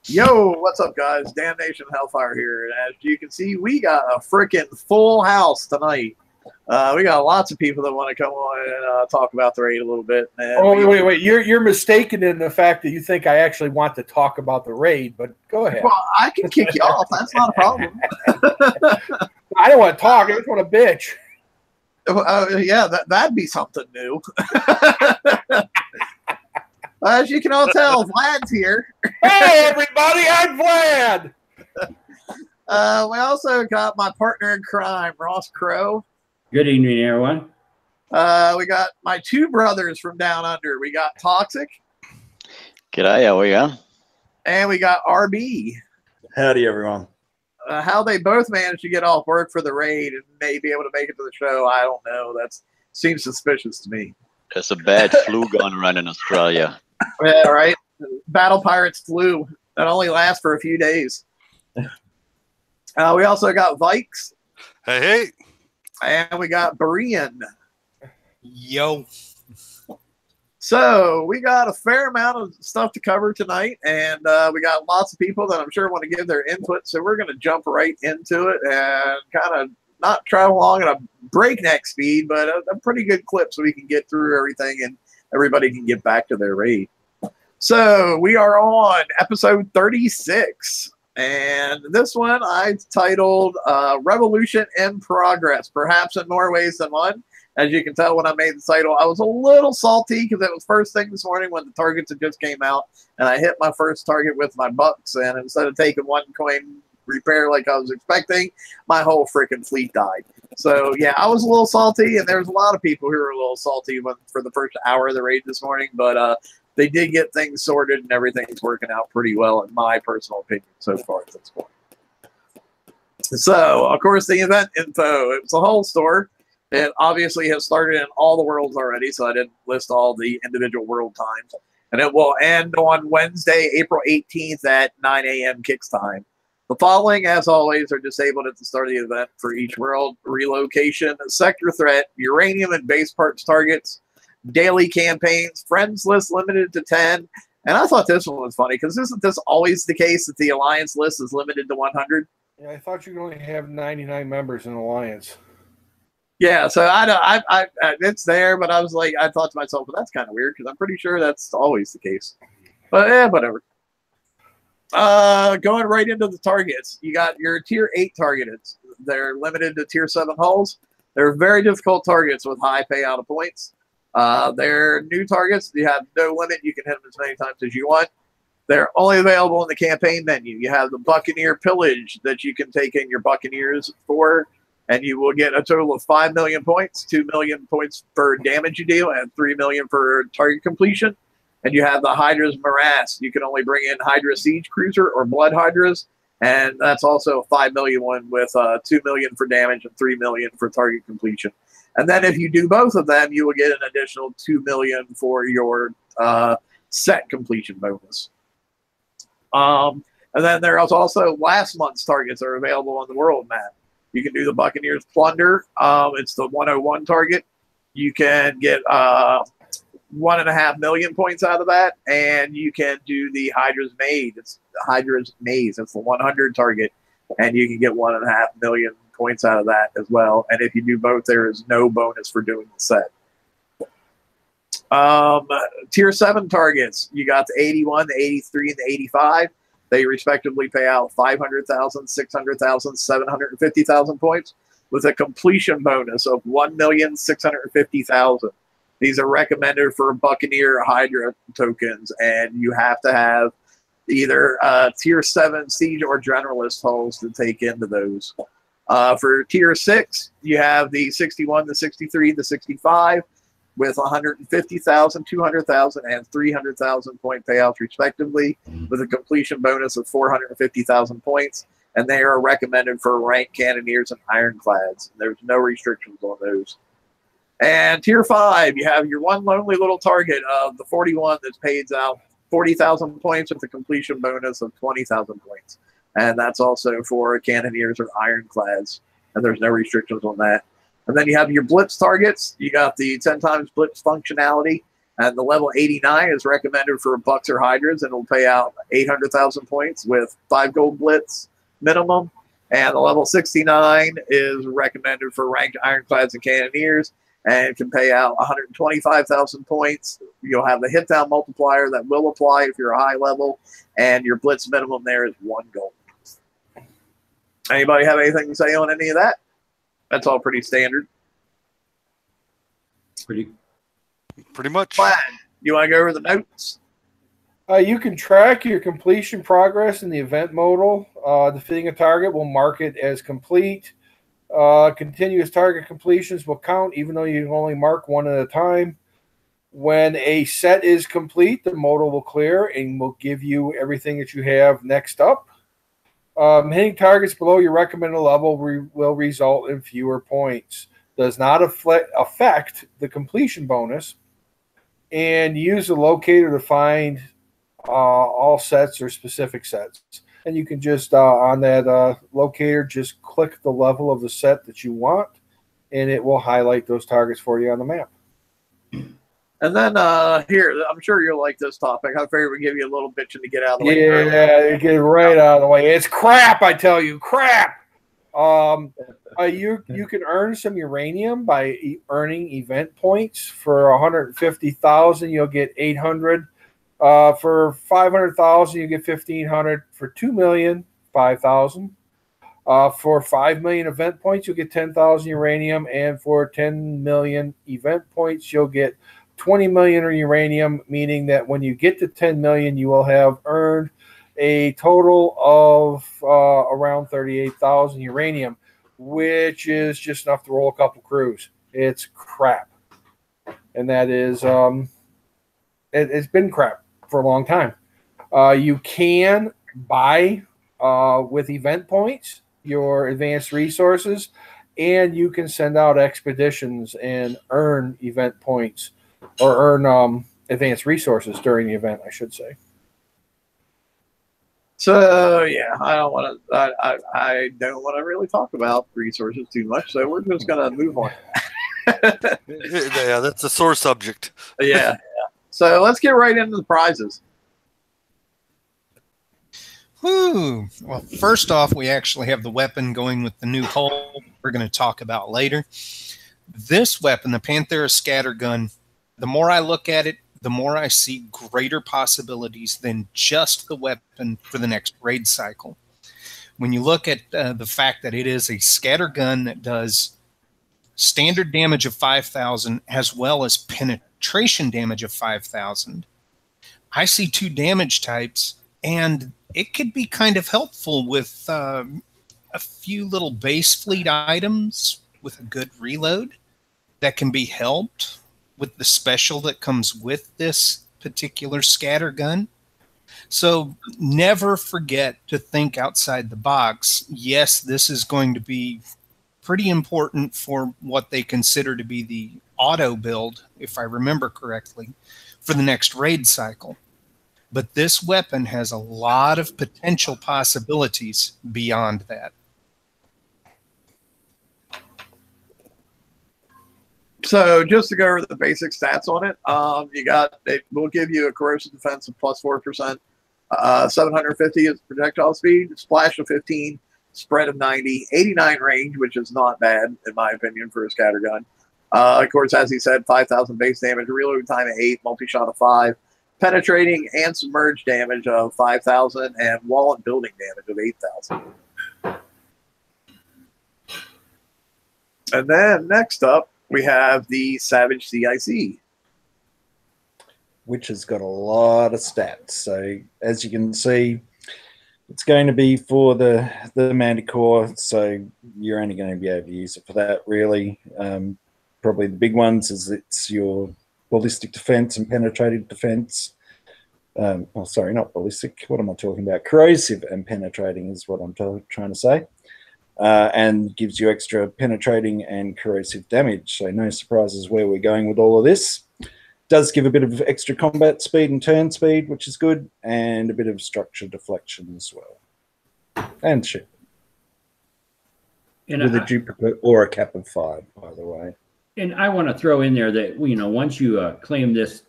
Yo, what's up, guys? Damnation-n-Hellfire here. And as you can see, we got a freaking full house tonight. We got lots of people that want to come on and talk about the raid a little bit. And wait. You're mistaken in the fact that you think I actually want to talk about the raid, but go ahead. Well, I can kick you off. That's not a problem. I don't want to talk. I just want to bitch. Yeah, that'd be something new. As you can all tell, Vlad's here. Hey, everybody, I'm Vlad. We also got my partner in crime, Ross Crow. Good evening, everyone. We got my two brothers from down under. We got Toxic. G'day, how are you? And we got RB. Howdy, everyone. How they both managed to get off work for the raid and may be able to make it to the show, I don't know. That seems suspicious to me. There's a bad flu going around in Australia. Yeah, right. Battle Pirates flu that only lasts for a few days. We also got Vikes. Hey. And we got Berean. Yo. So we got a fair amount of stuff to cover tonight, and we got lots of people that I'm sure want to give their input. So we're going to jump right into it and kind of not travel along at a breakneck speed, but a pretty good clip so we can get through everything and everybody can get back to their raid. So we are on episode 36, and this one I titled Revolution in Progress, perhaps in more ways than one. As you can tell when I made the title, I was a little salty because it was first thing this morning when the targets had just came out, and I hit my first target with my bucks, and instead of taking one coin repair like I was expecting, my whole freaking fleet died. So yeah, I was a little salty, and there's a lot of people who were a little salty for the first hour of the raid this morning, but they did get things sorted, and everything's working out pretty well in my personal opinion so far at this point. So, of course, the event info, it's a whole store. It obviously has started in all the worlds already, so I didn't list all the individual world times. And it will end on Wednesday, April 18th at 9 a.m. kicks time. The following, as always, are disabled at the start of the event for each world: relocation, sector threat, uranium and base parts targets, daily campaigns, friends list limited to 10. And I thought this one was funny because isn't this always the case that the Alliance list is limited to 100? Yeah, I thought you could only have 99 members in Alliance. Yeah, so I it's there, but I was like, I thought to myself, well, that's kind of weird because I'm pretty sure that's always the case. But yeah, whatever. Going right into the targets, you got your tier 8 targets. They're limited to tier 7 hulls. They're very difficult targets with high payout of points. They're new targets. You have no limit. You can hit them as many times as you want. They're only available in the campaign menu. You have the Buccaneer Pillage that you can take in your Buccaneers for, and you will get a total of 5 million points, 2 million points for damage you deal, and 3 million for target completion. And you have the Hydra's Morass. You can only bring in Hydra Siege Cruiser or Blood Hydras, and that's also a 5 million one with 2 million for damage and 3 million for target completion. And then if you do both of them, you will get an additional 2 million for your set completion bonus. And then there's also last month's targets are available on the world map. You can do the Buccaneers Plunder. It's the 101 target. You can get 1.5 million points out of that, and you can do the Hydra's Maze. It's the Hydra's Maze. It's the 100 target, and you can get 1.5 million points out of that as well. And if you do both, there is no bonus for doing the set. Tier 7 targets. You got the 81, the 83, and the 85. They respectively pay out 500,000, 600,000, 750,000 points with a completion bonus of 1,650,000. These are recommended for Buccaneer Hydra tokens, and you have to have either Tier 7 Siege or Generalist hulls to take into those. For Tier 6, you have the 61, the 63, the 65 with 150,000, 200,000, and 300,000 point payouts respectively, with a completion bonus of 450,000 points. And they are recommended for ranked cannoneers and ironclads. There's no restrictions on those. And Tier 5, you have your one lonely little target of the 41 that pays out 40,000 points with a completion bonus of 20,000 points. And that's also for cannoneers or ironclads. And there's no restrictions on that. And then you have your blitz targets. You got the 10 times blitz functionality, And the level 89 is recommended for bucks or hydras, and it'll pay out 800,000 points with 5 gold blitz minimum. And the level 69 is recommended for ranked ironclads and cannoneers, and can pay out 125,000 points. You'll have the hit down multiplier that will apply if you're a high level, and your blitz minimum there is 1 gold. Anybody have anything to say on any of that? That's all pretty standard. Pretty much. Fine. You want to go over the notes? You can track your completion progress in the event modal. Defeating a target will mark it as complete. Continuous target completions will count even though you can only mark one at a time. When a set is complete, the modal will clear and will give you everything that you have next up. Hitting targets below your recommended level will result in fewer points. Does not affect the completion bonus. And use the locator to find all sets or specific sets. And you can just, on that locator, just click the level of the set that you want, and it will highlight those targets for you on the map. And then here, I'm sure you'll like this topic. I figured we'd give you a little bitching to get out of the way. Yeah, get it right out of the way. It's crap, I tell you, crap. You can earn some uranium by earning event points. For 150,000, you'll get 800. For 500,000, you get 1,500. For 2 million, 5,000. For 5 million event points, you'll get 10,000 uranium, and for 10 million event points, you'll get 20 million uranium, meaning that when you get to 10 million, you will have earned a total of around 38,000 uranium, which is just enough to roll a couple crews. It's crap. And that is, it's been crap for a long time. You can buy with event points your advanced resources, and you can send out expeditions and earn event points, or earn advanced resources during the event, I should say. So yeah, I don't want to. I don't want to really talk about resources too much. So we're just gonna move on. Yeah, that's a sore subject. Yeah. So let's get right into the prizes. Whew. Well, first off, we actually have the weapon going with the new hull we're going to talk about later. This weapon, the Panthera Scattergun, the more I look at it, the more I see greater possibilities than just the weapon for the next raid cycle. When you look at the fact that it is a scattergun that does standard damage of 5,000 as well as penetration damage of 5,000, I see 2 damage types, and it could be kind of helpful with a few little base fleet items with a good reload that can be helped with the special that comes with this particular scattergun. So never forget to think outside the box. Yes, this is going to be pretty important for what they consider to be the auto build, if I remember correctly, for the next raid cycle. But this weapon has a lot of potential possibilities beyond that. So just to go over the basic stats on it, it will give you a corrosive defense of plus 4%, 750 is projectile speed, splash of 15, spread of 90, 89 range, which is not bad in my opinion for a scattergun. Of course, as he said, 5,000 base damage, reload time of 8, multi-shot of 5, penetrating and submerged damage of 5,000, and wall and building damage of 8,000. And then next up, we have the Savage CIC, which has got a lot of stats. So as you can see, it's going to be for the Manticore, so you're only going to be able to use it for that, really. Probably the big ones is it's your ballistic defense and penetrative defense. Oh, sorry, not ballistic. What am I talking about? Corrosive and penetrating is what I'm trying to say. And gives you extra penetrating and corrosive damage. So no surprises where we're going with all of this. Does give a bit of extra combat speed and turn speed, which is good, and a bit of structure deflection as well. And shit. With a duplicate or a cap of 5, by the way. And I want to throw in there that, once you claim this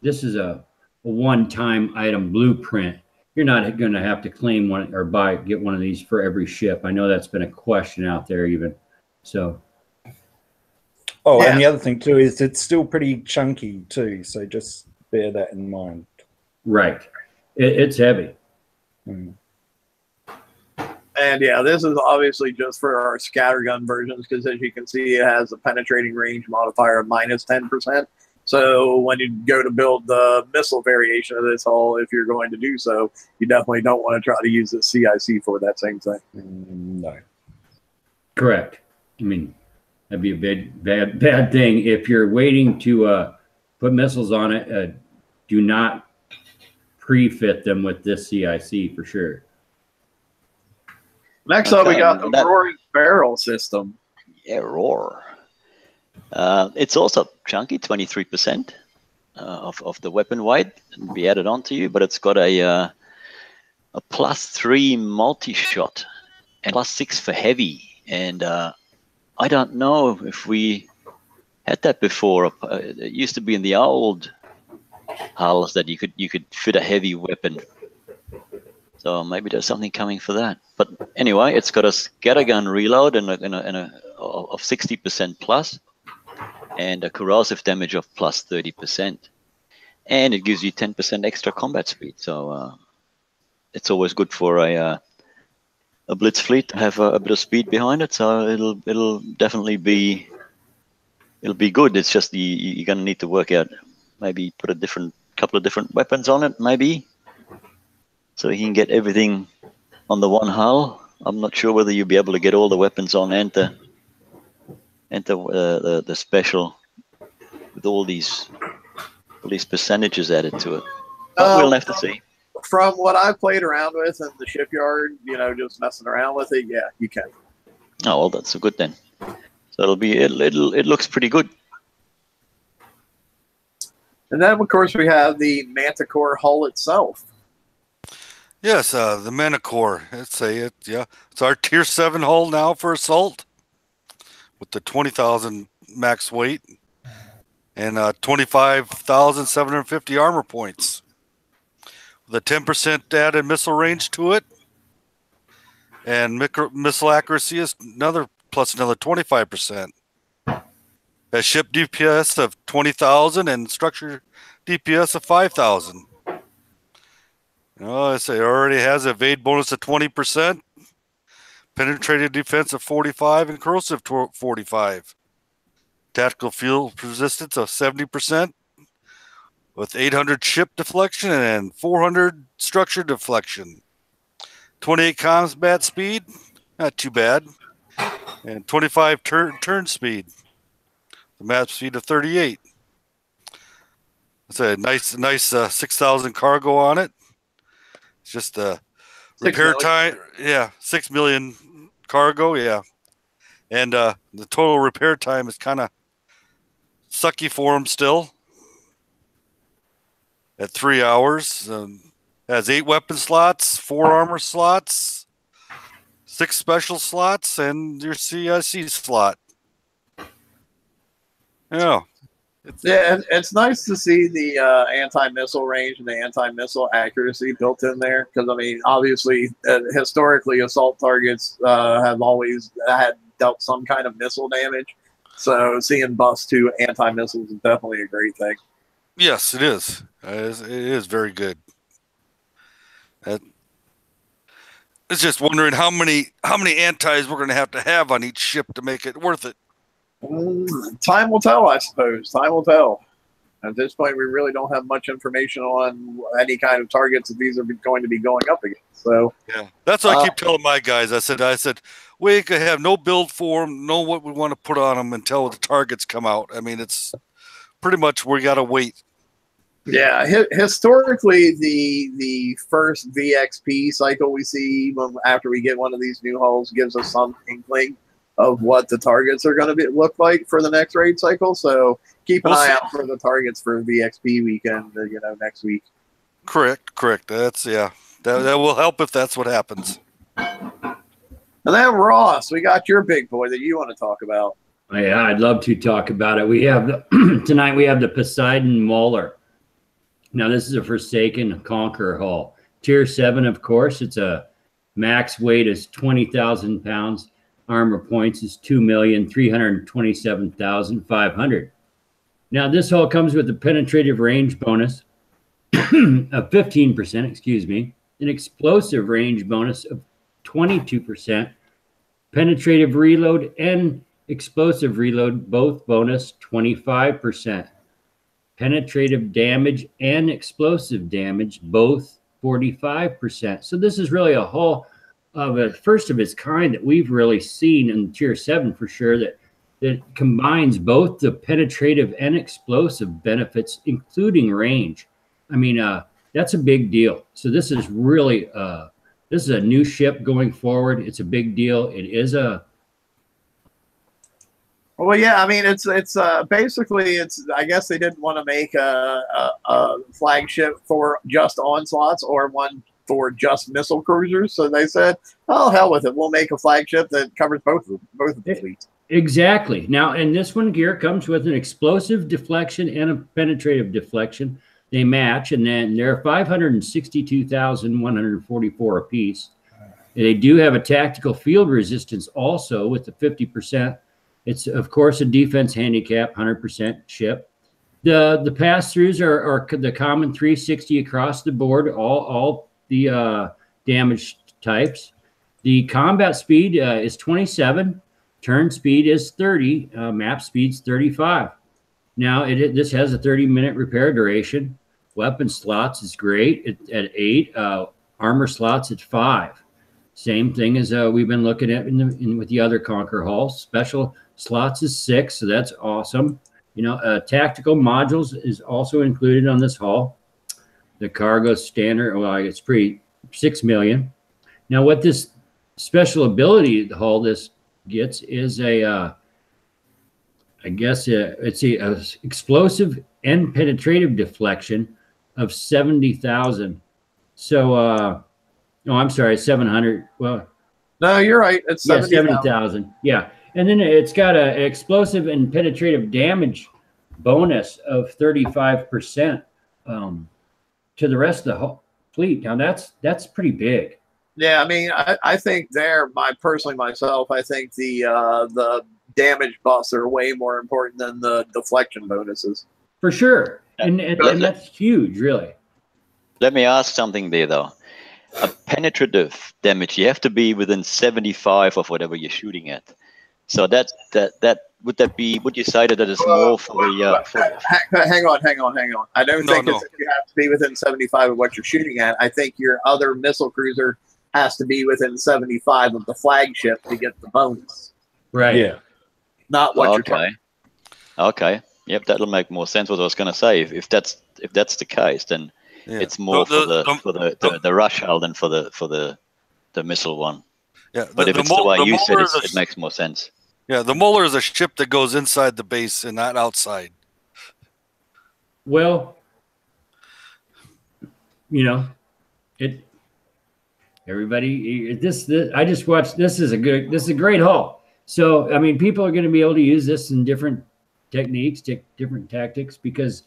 this is a one-time item blueprint. You're not going to have to claim one or get one of these for every ship. I know that's been a question out there even. So. Oh, Yeah. and the other thing too is it's still pretty chunky too, so just bear that in mind. Right. It's heavy. Mm. And yeah, this is obviously just for our scattergun versions because, as you can see, it has a penetrating range modifier of -10%. So when you go to build the missile variation of this hull, if you're going to do so, you definitely don't want to try to use the CIC for that same thing. No. Correct. I mean, that'd be a bad thing. If you're waiting to put missiles on it, do not pre-fit them with this CIC for sure. Next up, we got the roaring barrel system. Yeah, roar. It's also chunky, 23% of the weapon weight and be added onto you, but it's got a +3 multi-shot and +6 for heavy. And I don't know if we had that before. It used to be in the old hulls that you could fit a heavy weapon. So maybe there's something coming for that. But anyway, it's got a scattergun reload and of 60% plus, and a corrosive damage of +30%. And it gives you 10% extra combat speed. So it's always good for a blitz fleet to have a bit of speed behind it. So it'll definitely be good. It's just you're gonna need to work out, maybe put couple of different weapons on it, maybe, so you can get everything on the one hull. I'm not sure whether you'll be able to get all the weapons on and the special with all these percentages added to it. But we'll have to see. From what I've played around with in the shipyard, just messing around with it, yeah, you can. Oh well, that's good then. So it looks pretty good. And then, of course, we have the Manticore hull itself. Yes, the Manticore. It's our Tier 7 hull now for assault with the 20,000 max weight and 25,750 armor points. With a 10% added missile range to it, and missile accuracy is another 25%. A ship DPS of 20,000 and structure DPS of 5,000. I say it already has an evade bonus of 20%, penetrating defense of 45, and corrosive 45. Tactical field resistance of 70%, with 800 ship deflection and 400 structure deflection. 28 combat speed, not too bad, and 25 turn speed. The map speed of 38. It's a nice 6,000 cargo on it. It's just a repair time. Yeah, 6 million cargo. Yeah, and the total repair time is kind of sucky for them still. At 3 hours, has 8 weapon slots, 4 armor slots, 6 special slots, and your CIC slot. Yeah. It's nice to see the anti-missile range and the anti-missile accuracy built in there, because obviously, historically, assault targets have always had dealt some kind of missile damage. So seeing buffs to anti-missiles is definitely a great thing. Yes, it is. It is very good. It's just wondering how many antis we're going to have on each ship to make it worth it. Time will tell, I suppose. Time will tell. At this point, we really don't have much information on any kind of targets that these are going to be going up against. So yeah, that's what I keep telling my guys. I said we could have no build for them, know what we want to put on them until the targets come out. It's pretty much we got to wait. Yeah, historically, the first VXP cycle we see after we get one of these new hulls gives us some inkling of what the targets are going to look like for the next raid cycle. So keep an eye out for the targets for VXP weekend, next week. Correct. That's that will help if that's what happens. And then Ross, we got your big boy that you want to talk about. Yeah, I'd love to talk about it. We have tonight we have the Poseidon Mauler. Now, this is a Forsaken Conqueror hull. Tier 7, of course, it's a max weight is 20,000 pounds. Armor points is 2,327,500. Now, this hull comes with a penetrative range bonus of 15%, excuse me, an explosive range bonus of 22%, penetrative reload and explosive reload, both bonus 25%. Penetrative damage and explosive damage, both 45%. So this is really a hull of a first of its kind that we've really seen in Tier 7 for sure, that combines both the penetrative and explosive benefits, including range. I mean, that's a big deal. So this is really this is a new ship going forward. It's a big deal. It is a Well, yeah, I mean, it's basically it's. I guess they didn't want to make a flagship for just onslaughts or one for just missile cruisers, so they said, "Oh, hell with it. We'll make a flagship that covers both of the fleets." Exactly. Now, and this one gear comes with an explosive deflection and a penetrative deflection. They match, and then they're 562,144 apiece. They do have a tactical field resistance also with the 50%. It's, of course, a defense handicap, 100% ship. The pass-throughs are the common 360 across the board, all the damage types. The combat speed is 27. Turn speed is 30. Map speed's 35. Now, this has a 30-minute repair duration. Weapon slots is great at 8. Armor slots at 5. Same thing as we've been looking at with the other Conqueror hulls. Special slots is 6, so that's awesome. You know, tactical modules is also included on this hull. The cargo standard, well, it's pretty 6 million. Now, what this special ability hull this gets is a, I guess it's a explosive and penetrative deflection of 70,000. So, no, I'm sorry, 700. Well, no, you're right. It's 70,000. Yeah. And then it's got an explosive and penetrative damage bonus of 35% to the rest of the fleet. Now, that's pretty big. Yeah, I mean, I think personally myself, I think the damage buffs are way more important than the deflection bonuses. For sure. And that's huge, really. Let me ask something there, though. A penetrative damage, you have to be within 75 of whatever you're shooting at. So would you say that is more for the hang on. I don't think you have to be within 75 of what you're shooting at. I think your other missile cruiser has to be within 75 of the flagship to get the bonus. Right. Yeah. Not what you're talking. Okay. Yep, that'll make more sense. What I was going to say, if that's the case, then it's more for the rush hull than for the missile one. Yeah, but if it's the way you said it makes more sense. Yeah, the Molar is a ship that goes inside the base and not outside. Well, you know, I just watched. This is a great hull. So I mean, people are going to be able to use this in different techniques, different tactics, because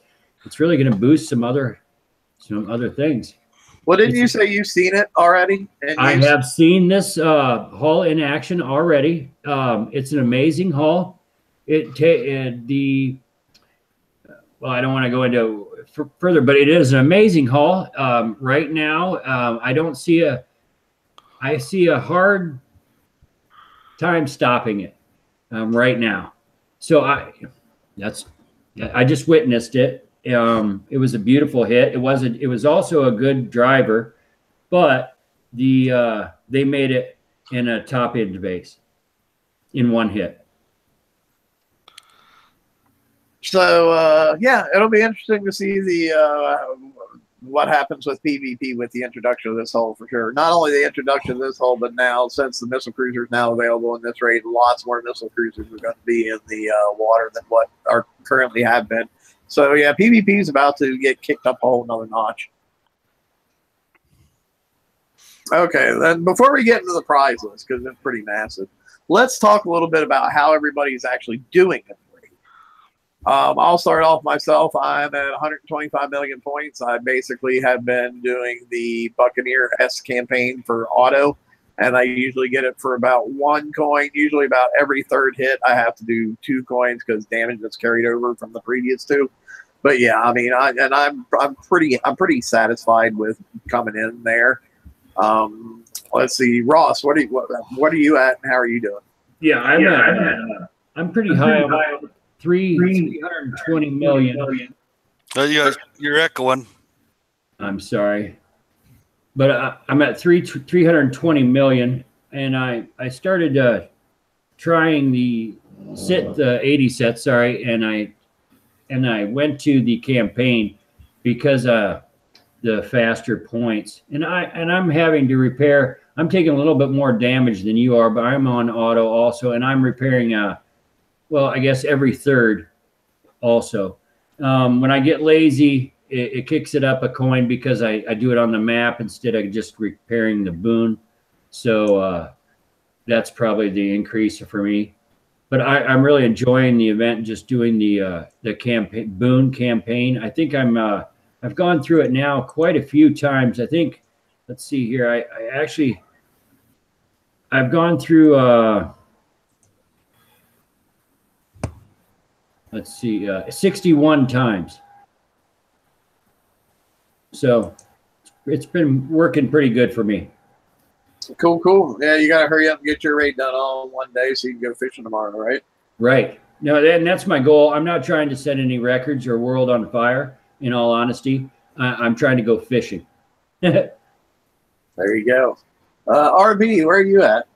it's really going to boost some other things. Well, didn't you say you've seen it already? I have seen this hull in action already. It's an amazing hull. Well, I don't want to go into further, but it is an amazing hull. Right now, I see a hard time stopping it right now. So I just witnessed it. It was a beautiful hit. It was also a good driver, but they made it in a top end base in one hit. So yeah, it'll be interesting to see what happens with PvP with the introduction of this hull for sure. Not only the introduction of this hull, but now since the missile cruiser is now available in this raid, lots more missile cruisers are going to be in the water than what are currently have been. So yeah, PvP is about to get kicked up a whole nother notch. Okay, then before we get into the prize list, because it's pretty massive, let's talk a little bit about how everybody's actually doing it. I'll start off myself. I'm at 125 million points. I basically have been doing the Buccaneer S campaign for auto, and I usually get it for about 1 coin. Usually, about every 3rd hit, I have to do 2 coins because damage that's carried over from the previous 2. But yeah, I mean, I'm pretty satisfied with coming in there. Let's see, Ross, what are you at, and how are you doing? Yeah, I'm pretty high. I'm 320 million. You're echoing. I'm sorry, but I'm at 320 million, and I started trying the 80 set. Sorry, and I went to the campaign because the faster points, and I'm having to repair. I'm taking a little bit more damage than you are, but I'm on auto also, and I'm repairing well, I guess every 3rd also. When I get lazy, it kicks it up a coin because I do it on the map instead of just repairing the boon. So that's probably the increase for me. But I'm really enjoying the event, just doing the campaign boon campaign. I think I've gone through it now quite a few times. I think, let's see here. I've gone through, let's see, 61 times. So it's been working pretty good for me. Cool. Yeah, you got to hurry up and get your raid done all in 1 day so you can go fishing tomorrow, right? Right. No, and that's my goal. I'm not trying to set any records or world on fire, in all honesty. I'm trying to go fishing. There you go. RB, where are you at?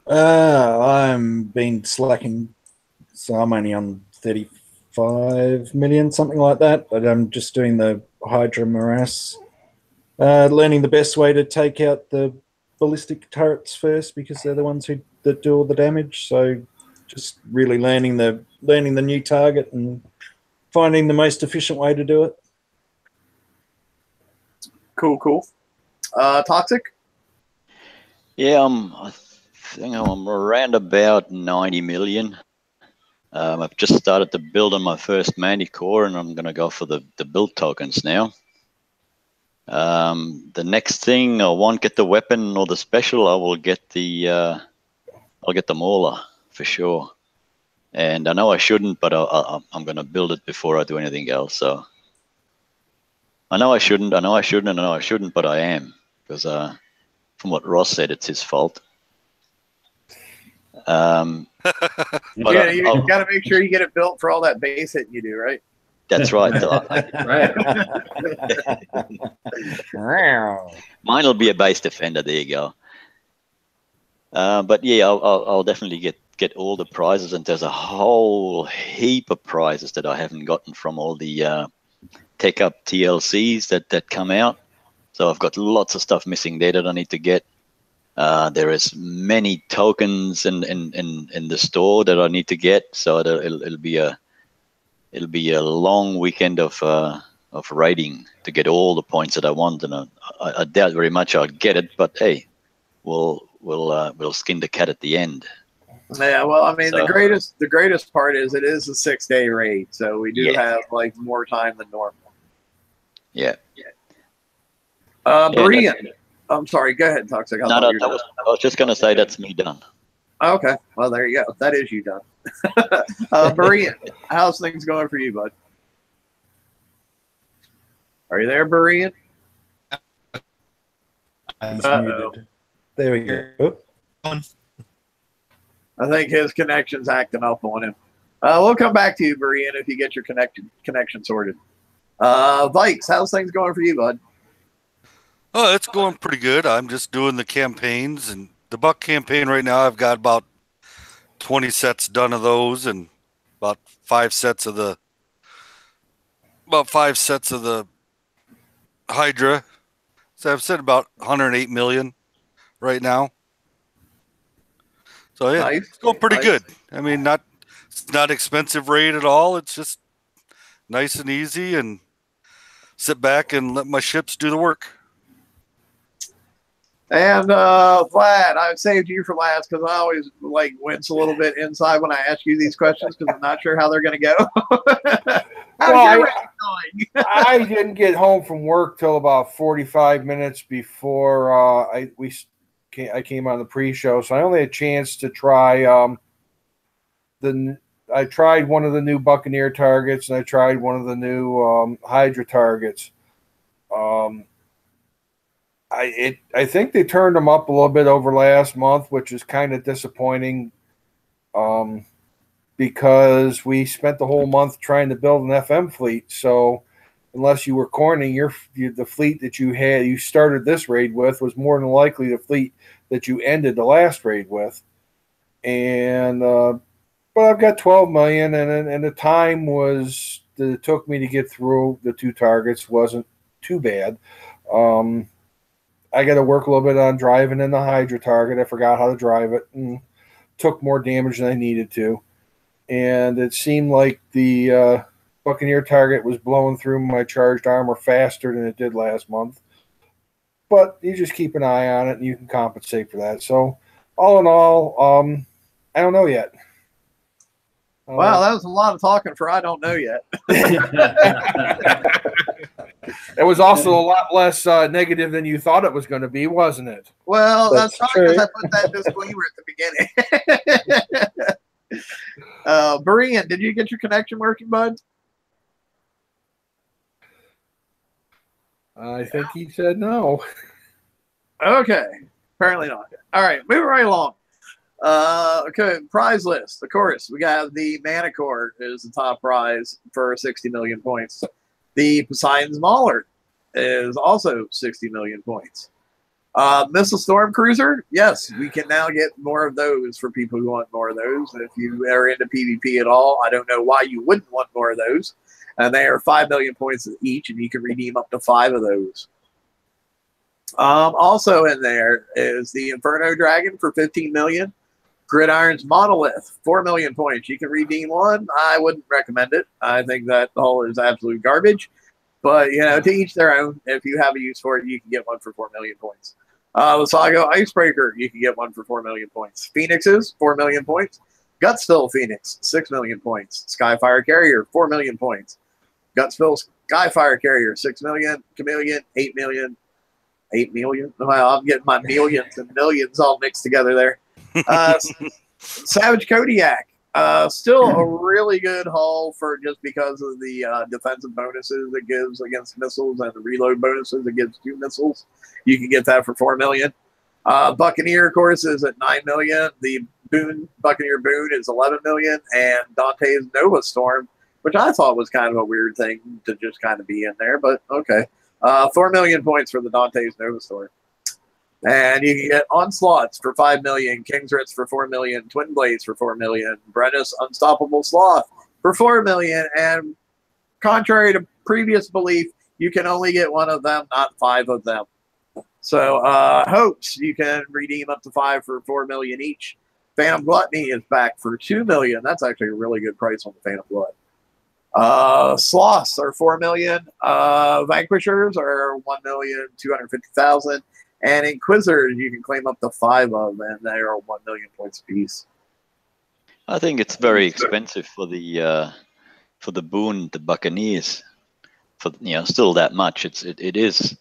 I'm been slacking, so I'm only on 35 million, something like that. But I'm just doing the Hydra Morass, learning the best way to take out the ballistic turrets first because they're the ones that do all the damage. So just really learning the new target and finding the most efficient way to do it. Cool. Toxic? Yeah, I think I'm around about 90 million. I've just started to build on my first Manticore, and I'm going to go for the build tokens now. The next thing, I won't get the weapon or the special. I will get the Mauler for sure. And I know I shouldn't, but I'm going to build it before I do anything else. So I know I shouldn't, but I am, because from what Ross said, it's his fault. But yeah, you got to make sure you get it built for all that base hitting you do, right? That's right. Right. Mine will be a base defender. There you go. But yeah, I'll definitely get all the prizes, and there's a whole heap of prizes that I haven't gotten from all the Tech Up TLCs that come out. So I've got lots of stuff missing there that I need to get. There is many tokens in the store that I need to get. So it'll be a long weekend of raiding to get all the points that I want, and I doubt very much I'll get it. But hey, we'll skin the cat at the end. Yeah, well, I mean, the greatest part is it is a 6-day raid, so we do have like more time than normal. Yeah. Berean. I'm sorry. Go ahead, Toxic. I was just going to say that's me done. Okay. Well, there you go. That is you done. Berean, how's things going for you, bud? Are you there, Berean? He's muted. There we go. I think his connection's acting up on him. We'll come back to you, Berean, if you get your connection sorted. Vikes, how's things going for you, bud? Oh, it's going pretty good. I'm just doing the campaigns, and the Buck campaign right now, I've got about 20 sets done of those, and about 5 sets of the Hydra. So I've said about 108 million right now. So yeah, Nice. It's going pretty good. I mean, it's not expensive raid at all. It's just nice and easy, and sit back and let my ships do the work. And Vlad, I saved you for last because I always like wince a little bit inside when I ask you these questions because I'm not sure how they're going to go. How's your race going? I didn't get home from work till about 45 minutes before I came on the pre-show, so I only had a chance to try I tried one of the new Buccaneer targets and I tried one of the new Hydra targets. I think they turned them up a little bit over last month, which is kind of disappointing because we spent the whole month trying to build an FM fleet. So unless you were cornering the fleet that you started this raid with was more than likely the fleet that you ended the last raid with. And but I've got 12 million, and the time that it took me to get through the two targets wasn't too bad. I got to work a little bit on driving in the Hydra target. I forgot how to drive it and took more damage than I needed to. And it seemed like the Buccaneer target was blowing through my charged armor faster than it did last month. But you just keep an eye on it and you can compensate for that. So all in all, I don't know yet. Wow, that was a lot of talking for I don't know yet. It was also a lot less negative than you thought it was going to be, wasn't it? Well, that's probably because I put that disclaimer at the beginning. Berean, did you get your connection working, bud? I think he said no. Okay, apparently not. All right, moving right along. Okay, prize list. Of course, we got the Manicore is the top prize for 60 million points. The Poseidon's Mauler is also 60 million points. Missile Storm Cruiser, yes, we can now get more of those for people who want more of those. If you are into PvP at all, I don't know why you wouldn't want more of those. And they are 5 million points each, and you can redeem up to 5 of those. Also in there is the Inferno Dragon for 15 million. Gridiron's Monolith, 4 million points. You can redeem one. I wouldn't recommend it. I think that the hull is absolute garbage. But, you know, to each their own. If you have a use for it, you can get one for 4 million points. Lasago Icebreaker, you can get one for 4 million points. Phoenixes, 4 million points. Gutsville Phoenix, 6 million points. Skyfire Carrier, 4 million points. Gutsville Skyfire Carrier, 6 million. Chameleon, 8 million. 8 million? Well, I'm getting my millions and millions all mixed together there. Savage Kodiak, still a really good hull for just because of the defensive bonuses it gives against missiles and the reload bonuses it gives to missiles. You can get that for 4 million. Buccaneer, of course, is at 9 million. The Buccaneer Boon is 11 million, and Dante's Nova Storm, which I thought was kind of a weird thing to just kind of be in there, but okay. 4 million points for the Dante's Nova Storm. And you can get Onslaughts for 5 million, King's Ritz for 4 million, Twin Blades for 4 million, Brennus Unstoppable Sloth for 4 million. And contrary to previous belief, you can only get one of them, not 5 of them. So Hopes, you can redeem up to 5 for 4 million each. Phantom Gluttony is back for 2 million. That's actually a really good price on the Phantom Glut. Sloths are 4 million. Vanquishers are 1,250,000. And Inquisitors, you can claim up to 5 of, and they are 1 million points apiece. I think it's very expensive for the boon, the Buccaneers. For still that much. It is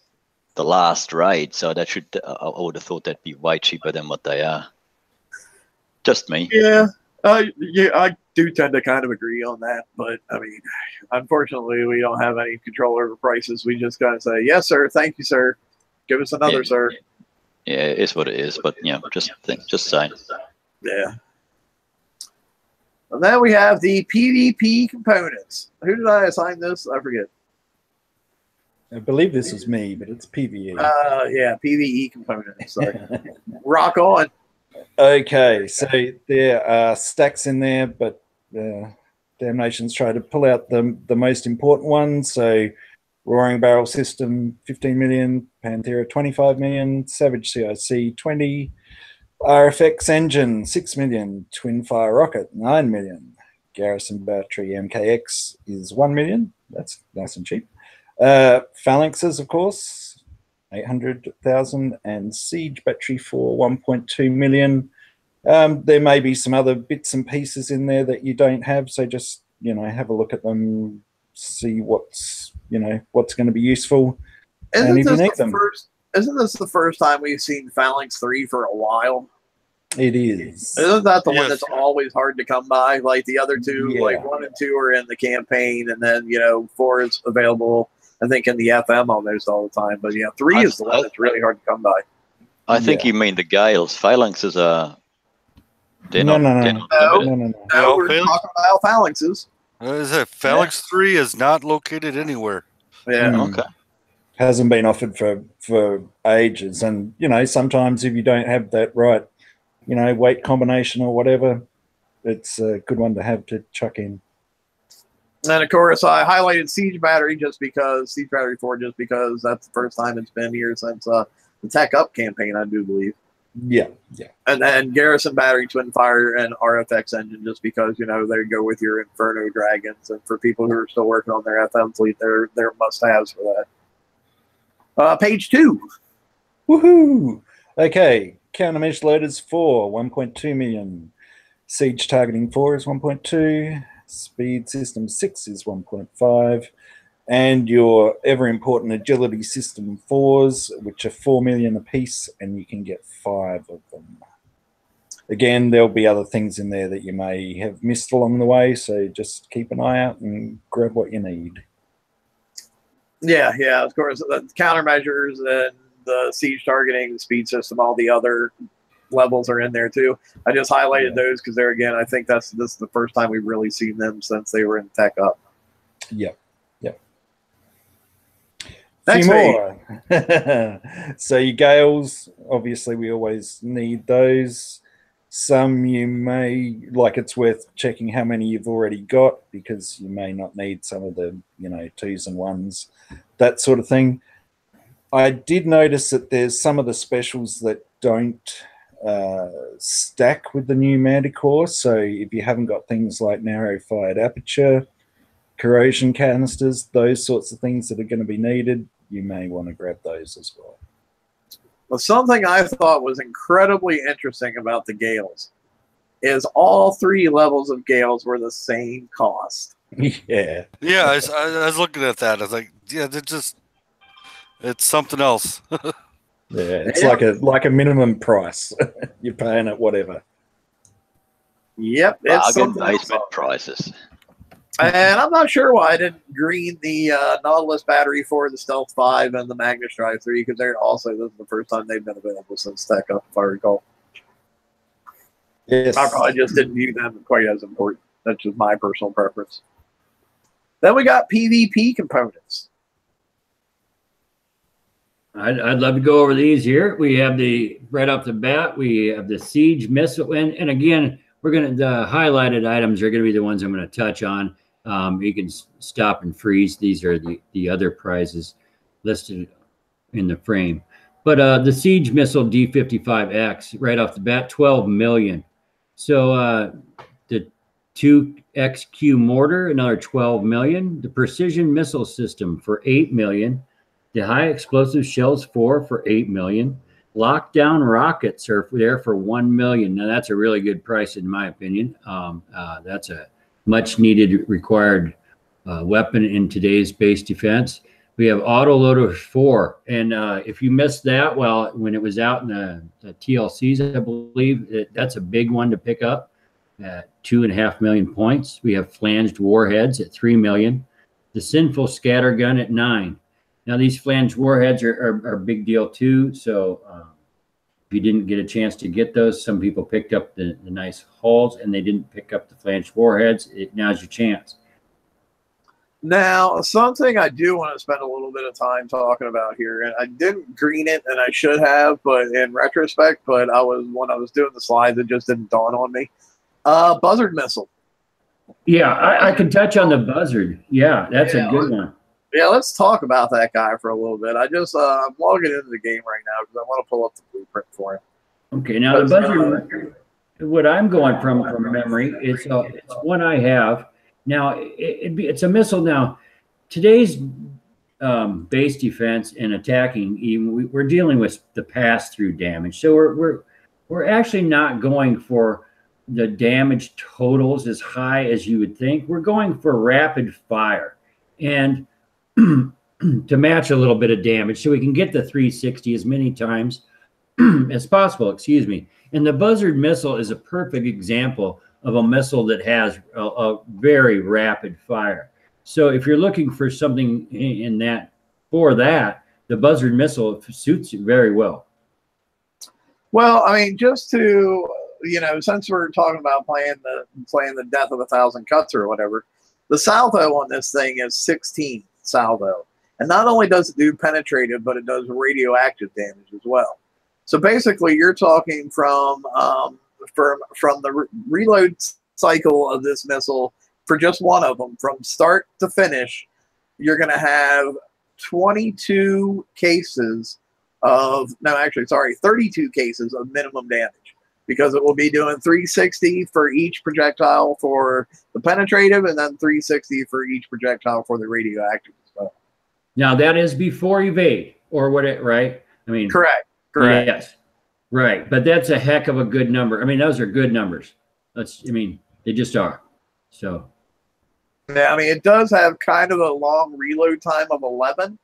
the last raid, so that should I would have thought that'd be way cheaper than what they are. Just me. Yeah, I do tend to kind of agree on that, but I mean, unfortunately, we don't have any control over prices. We just gotta say, yes, sir, thank you, sir. Give us another, sir. Yeah, it is what it is, but just saying. Yeah. And then we have the PvP components. Who did I assign this? I forget. I believe this is me, but it's PvE. Yeah, PvE components. Sorry. Rock on. Okay, so there are stacks in there, but Damnation's tried to pull out the most important ones. So Roaring Barrel System, 15 million. Panthera, 25 million. Savage CIC, 20. RFX Engine, 6 million. Twin Fire Rocket, 9 million. Garrison Battery MKX is 1 million. That's nice and cheap. Phalanxes, of course, 800,000, and Siege battery for 1.2 million. There may be some other bits and pieces in there that you don't have, so just have a look at them, see what's going to be useful. Isn't this the first time we've seen Phalanx 3 for a while? It is. Isn't that the one Yes. that's always hard to come by? Like the other two, Yeah. like 1 and 2 are in the campaign, and then 4 is available, I think, in the FM almost all the time. But 3 is the one that's really hard to come by. I think you mean the Gales. Phalanxes are. They're not limited. No, No, we're Phalanx- talking about Phalanxes. Is it Phalanx 3 is not located anywhere. Yeah. Okay. Hasn't been offered for ages, and sometimes if you don't have that right weight combination or whatever, it's a good one to have to chuck in. And of course, I highlighted Siege Battery Siege Battery 4, just because that's the first time it's been here since the Tech Up campaign, I do believe. Yeah. And then Garrison Battery, Twin Fire, and RFX engine, just because they go with your Inferno Dragons, and for people who are still working on their FM fleet, they're must-haves for that. Page 2. Woohoo! Okay, countermeasure loaders 4, 1.2 million. Siege targeting 4 is 1.2. Speed system 6 is 1.5. And your ever important agility system 4s, which are 4 million apiece, and you can get 5 of them. Again, there'll be other things in there that you may have missed along the way, so just keep an eye out and grab what you need. Yeah, of course. The countermeasures and the siege targeting, the speed system, all the other levels are in there too. I just highlighted those because I think this is the first time we've really seen them since they were in Tech Up. Yep. Next few more. So your Gales, obviously we always need those. Some you may, it's worth checking how many you've already got, because you may not need some of the 2s and 1s, that sort of thing. I did notice that there's some of the specials that don't stack with the new Manticore. So if you haven't got things like narrow fired aperture, corrosion canisters, those sorts of things that are going to be needed, you may want to grab those as well. Well, something I thought was incredibly interesting about the Gales is all 3 levels of Gales were the same cost. Yeah. Yeah, I was looking at that. I was like, it's something else. Yeah, it's like a minimum price. You're paying it whatever. Yep, it's bargain something basement else. prices. And I'm not sure why I didn't green the Nautilus battery for the Stealth 5 and the Magnus Drive 3, because this is the first time they've been available since Tech Up, if I recall. Yes. I probably just didn't view them quite as important. That's just my personal preference. Then we got PvP components. I'd love to go over these here. We have right off the bat, we have the Siege missile. And again, the highlighted items are going to be the ones I'm going to touch on. You can stop and freeze. These are the other prizes listed in the frame. But the Siege missile D55X, right off the bat, 12 million. So the 2XQ mortar, another 12 million. The precision missile system for 8 million. The high explosive shells 4 for 8 million. Lockdown rockets are there for 1 million. Now that's a really good price in my opinion. That's a much needed required weapon in today's base defense. We have autoloader 4, and if you missed that, when it was out in the TLCs, I believe that's a big one to pick up at 2.5 million points. We have flanged warheads at 3 million. The sinful scattergun at 9. Now these flanged warheads are a big deal too. So if you didn't get a chance to get those, some people picked up the nice hulls and they didn't pick up the flanged warheads. Now's your chance. Now, something I do want to spend a little bit of time talking about here, and I didn't green it, and I should have, but in retrospect, when I was doing the slides, it just didn't dawn on me. Buzzard missile. Yeah, I can touch on the buzzard. Yeah, that's a good one. Yeah, let's talk about that guy for a little bit. I'm logging into the game right now because I want to pull up the blueprint for him. Okay, now the buzzard, what I'm going from memory, it's one I have. Now, it's a missile. Now, today's base defense and attacking, even we're dealing with the pass-through damage. So we're actually not going for the damage totals as high as you would think. We're going for rapid fire and to match a little bit of damage so we can get the 360 as many times as possible, excuse me. And the Buzzard missile is a perfect example of a missile that has a very rapid fire. So if you're looking for something in that, for that, the Buzzard missile suits you very well. Well, I mean, just to, you know, since we're talking about playing the death of 1,000 cuts or whatever, the salvo on this thing is 16 salvo. And not only does it do penetrative, but it does radioactive damage as well. So basically, you're talking from the reload cycle of this missile for just one of them, from start to finish, you're going to have 22 cases of, no, actually, sorry, 32 cases of minimum damage, because it will be doing 360 for each projectile for the penetrative and then 360 for each projectile for the radioactive as well. Now, that is before evade, or what it, right? I mean, correct. Yes, right. But that's a heck of a good number. I mean, those are good numbers. I mean, they just are. So. Yeah, I mean, it does have kind of a long reload time of 11,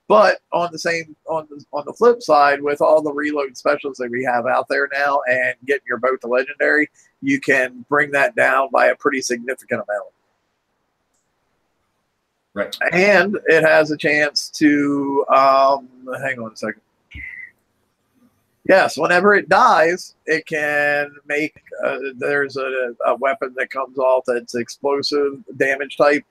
but on the flip side, with all the reload specials that we have out there now and getting your boat to legendary, you can bring that down by a pretty significant amount. Right. And it has a chance to, hang on a second. Yes, whenever it dies, it can make, there's a weapon that comes off that's explosive damage type,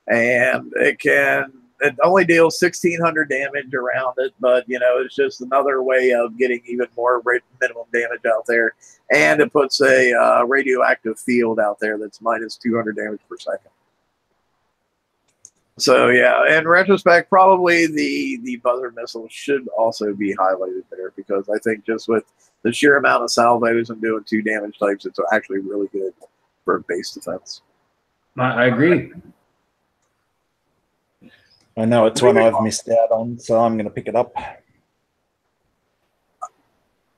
and it only deals 1,600 damage around it, but, you know, it's just another way of getting even more minimum damage out there. And it puts a radioactive field out there that's minus 200 damage per second. So, yeah, in retrospect, probably the Buzzard missile should also be highlighted there, because I think just with the sheer amount of salvos and doing 2 damage types, it's actually really good for base defense. I agree. I know it's one I've missed out on, so I'm going to pick it up.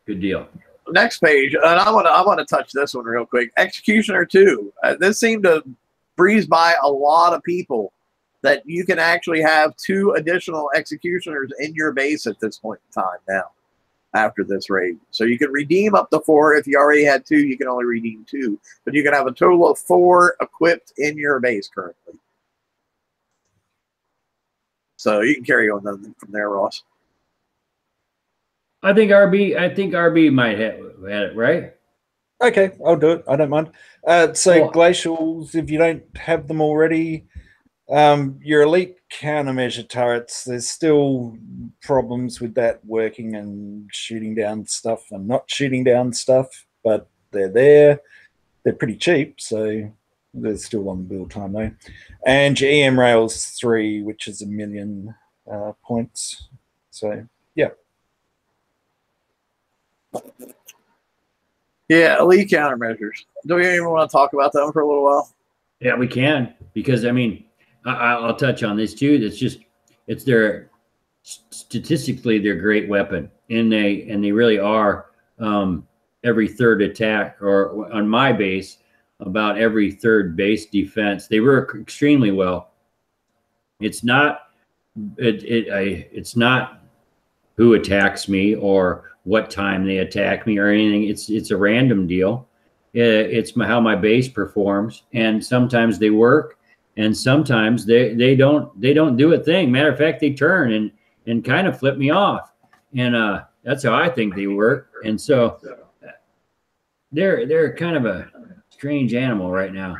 Good deal. Next page, and I want to touch this one real quick. Executioner 2. This seemed to breeze by a lot of people, that you can actually have 2 additional executioners in your base at this point in time now, after this raid. So you can redeem up to 4. If you already had 2, you can only redeem 2. But you can have a total of 4 equipped in your base currently. So you can carry on from there, Ross. I think RB might have it, right? Okay, I'll do it. I don't mind. So glacials, if you don't have them already, your elite countermeasure turrets, there's still problems with that working and shooting down stuff and not shooting down stuff, but they're there. They're pretty cheap, so there's still long build time though. And your EM Rails 3, which is 1 million points. So, yeah. Yeah, elite countermeasures. Do we even want to talk about them for a little while? Yeah, we can, because I mean, I'll touch on this too. It's their statistically they're a great weapon, and they really are. Every third attack, or on my base, about every third base defense, they work extremely well. It's not it's not who attacks me or what time they attack me or anything. It's a random deal. It's how my base performs, and sometimes they work, and sometimes they don't do a thing. Matter of fact, they turn and kind of flip me off, and that's how I think they work. And so they're kind of a strange animal right now.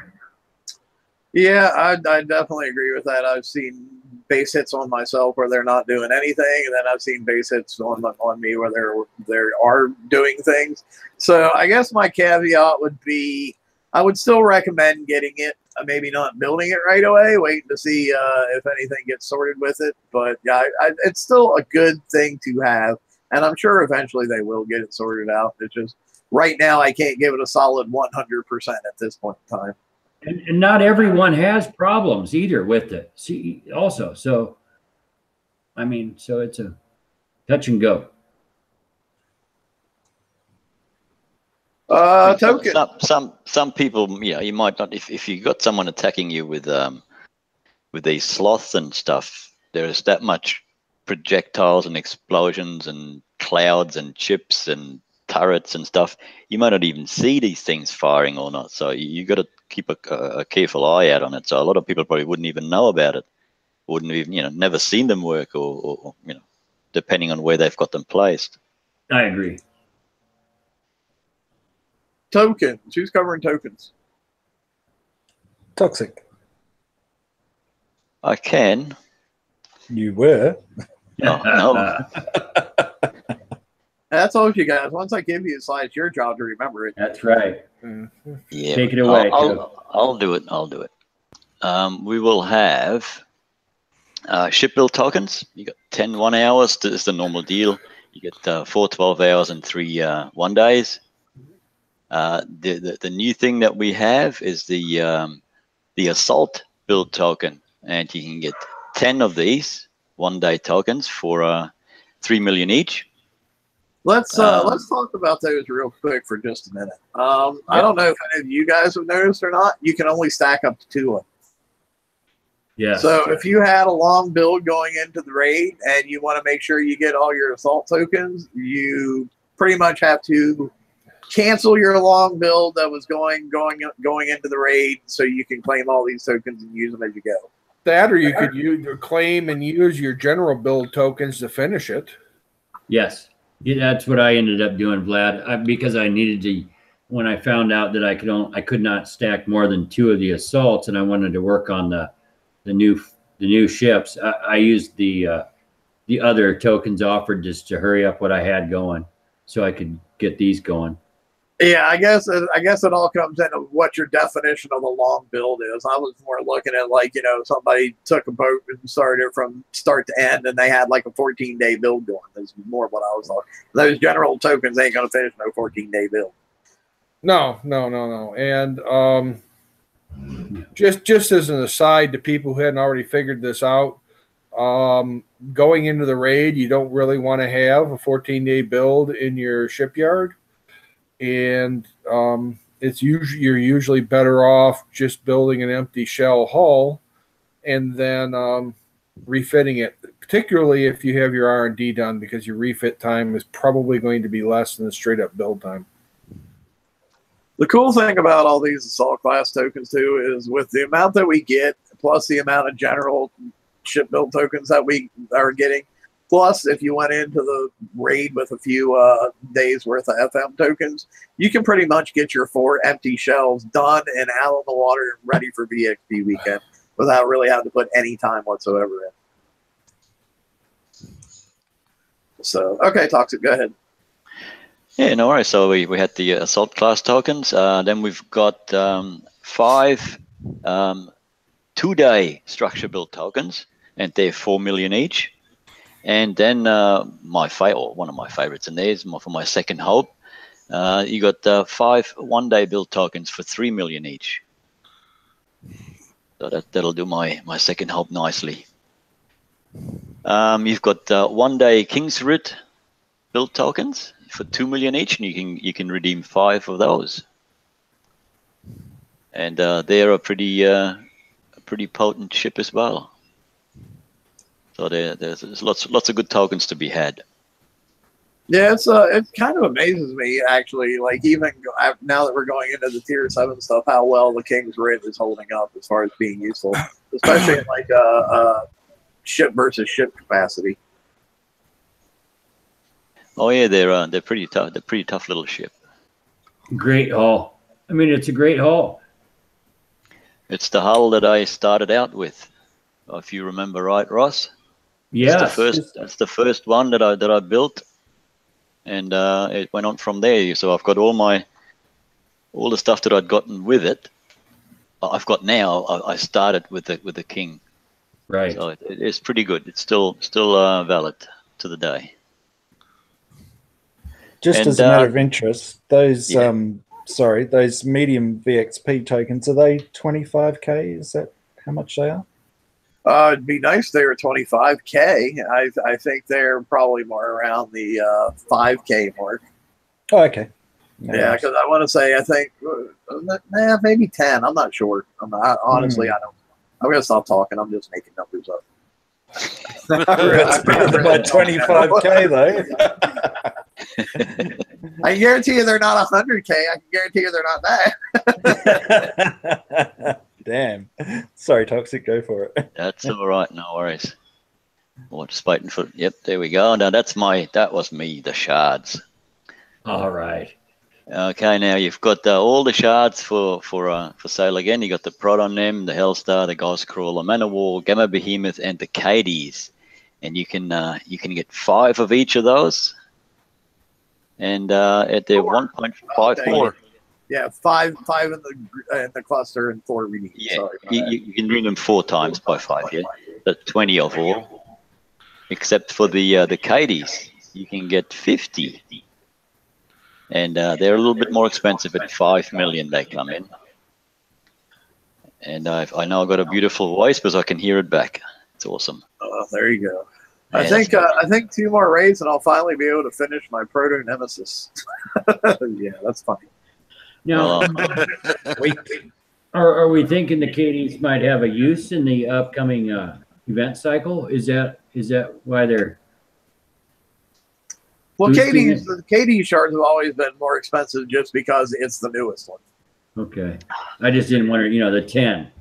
Yeah, I definitely agree with that. I've seen base hits on myself where they're not doing anything, and then I've seen base hits on me where they are doing things. So I guess my caveat would be I would still recommend getting it, maybe not building it right away, waiting to see if anything gets sorted with it. But yeah, it's still a good thing to have, and I'm sure eventually they will get it sorted out. It's just right now I can't give it a solid 100% at this point in time. And not everyone has problems either with it. See, also, so I mean, so it's a touch and go. Token. Some people, you might not, if you got someone attacking you with these sloths and stuff, there is that much projectiles and explosions and clouds and chips and turrets and stuff. You might not even see these things firing or not. So you got to keep a careful eye out on it. So a lot of people probably wouldn't even know about it, wouldn't even, never seen them work, or depending on where they've got them placed. I agree. Tokens. Who's covering tokens? Toxic. I can. You were. Oh, no. That's all you guys. Once I give you a slide, it's your job to remember it. That's right. Yeah. Take it away. I'll do it. I'll do it. We will have ship build tokens. You got 10 1 hours. This is the normal deal. You get 4 12 hours and 3 1 days. The new thing that we have is the assault build token, and you can get 10 of these 1 day tokens for 3 million each. Let's talk about those real quick for just a minute. I don't know if any of you guys have noticed or not. You can only stack up to 2 of them. Yeah. So if you had a long build going into the raid and you want to make sure you get all your assault tokens, you pretty much have to cancel your long build that was going into the raid, so you can claim all these tokens and use them as you go. That, or you could claim and use your general build tokens to finish it. Yes. Yeah, that's what I ended up doing, Vlad, because I needed to. When I found out that I could not stack more than 2 of the assaults, and I wanted to work on the new ships, I used the other tokens offered just to hurry up what I had going, so I could get these going. Yeah, I guess it all comes into what your definition of a long build is. I was more looking at, like, somebody took a boat and started it from start to end, and they had like a 14-day build going. That's more what I was like. Those general tokens ain't gonna finish no 14-day build. No. And just as an aside to people who hadn't already figured this out, going into the raid, you don't really want to have a 14-day build in your shipyard. And you're usually better off just building an empty shell hull and then refitting it, particularly if you have your R&D done, because your refit time is probably going to be less than the straight up build time. The cool thing about all these assault class tokens too is, with the amount that we get, plus the amount of general ship build tokens that we are getting, plus if you went into the raid with a few days worth of FM tokens, you can pretty much get your 4 empty shells done and out on the water and ready for VXP weekend without really having to put any time whatsoever in. So, okay, Toxic, go ahead. Yeah, no worries. So we had the assault class tokens. Then we've got 5 2-day structure build tokens, and they're 4 million each. And then one of my favorites in there is for my second hope. You got 5 1-day build tokens for 3 million each. So that'll do my second hope nicely. You've got 1-day King's Root build tokens for 2 million each, and you can redeem 5 of those. And they're a pretty potent ship as well. So there's lots of good tokens to be had. Yeah, it kind of amazes me, actually, like, even now that we're going into the tier 7 stuff, how well the King's Writ is holding up as far as being useful, especially in like ship versus ship capacity. Oh yeah, they're pretty tough. They're pretty tough little ship. Great hull. I mean, it's a great hull. It's the hull that I started out with, if you remember right, Ross. Yeah, it's the first one that I built, and it went on from there. So I've got all the stuff that I'd gotten with it. I've got now. I started with the King. Right. So it's pretty good. It's still valid to the day. Just as a matter of interest, those those medium VXP tokens, are they 25K? Is that how much they are? It'd be nice if they were 25K. I think they're probably more around the 5K mark. Oh, okay. Yeah, because I want to say, I think, maybe 10. I'm not sure. Honestly, I don't. I'm going to stop talking. I'm just making numbers up. That's better than my 25K, though. I guarantee you they're not 100K. I can guarantee you they're not that. Damn. Sorry, Toxic. Go for it. That's all right. No worries. Or just waiting for. Yep, there we go. Now that was me. The shards. All right. Okay, now you've got all the shards for sale again. You got the Prod on them, the Hellstar, the Ghost Crawler, Manowar, Gamma Behemoth, and the Cadies. And you can get 5 of each of those. And at their 1.54. Yeah, five in the cluster and 4 reading. Yeah, you can bring them 4 times by 5. Yeah, that's 20 of all. Except for the Cadies, you can get 50. And they're a little bit more expensive at 5 million. They come in, and I know I've got a beautiful voice because I can hear it back. It's awesome. Oh, there you go. Yeah, I think 2 more raids and I'll finally be able to finish my Proto Nemesis. Yeah, that's funny. Now, are we thinking the Cadies might have a use in the upcoming event cycle? Is that why they're? Well, KD shards have always been more expensive just because it's the newest one. Okay. I just didn't wonder, the 10.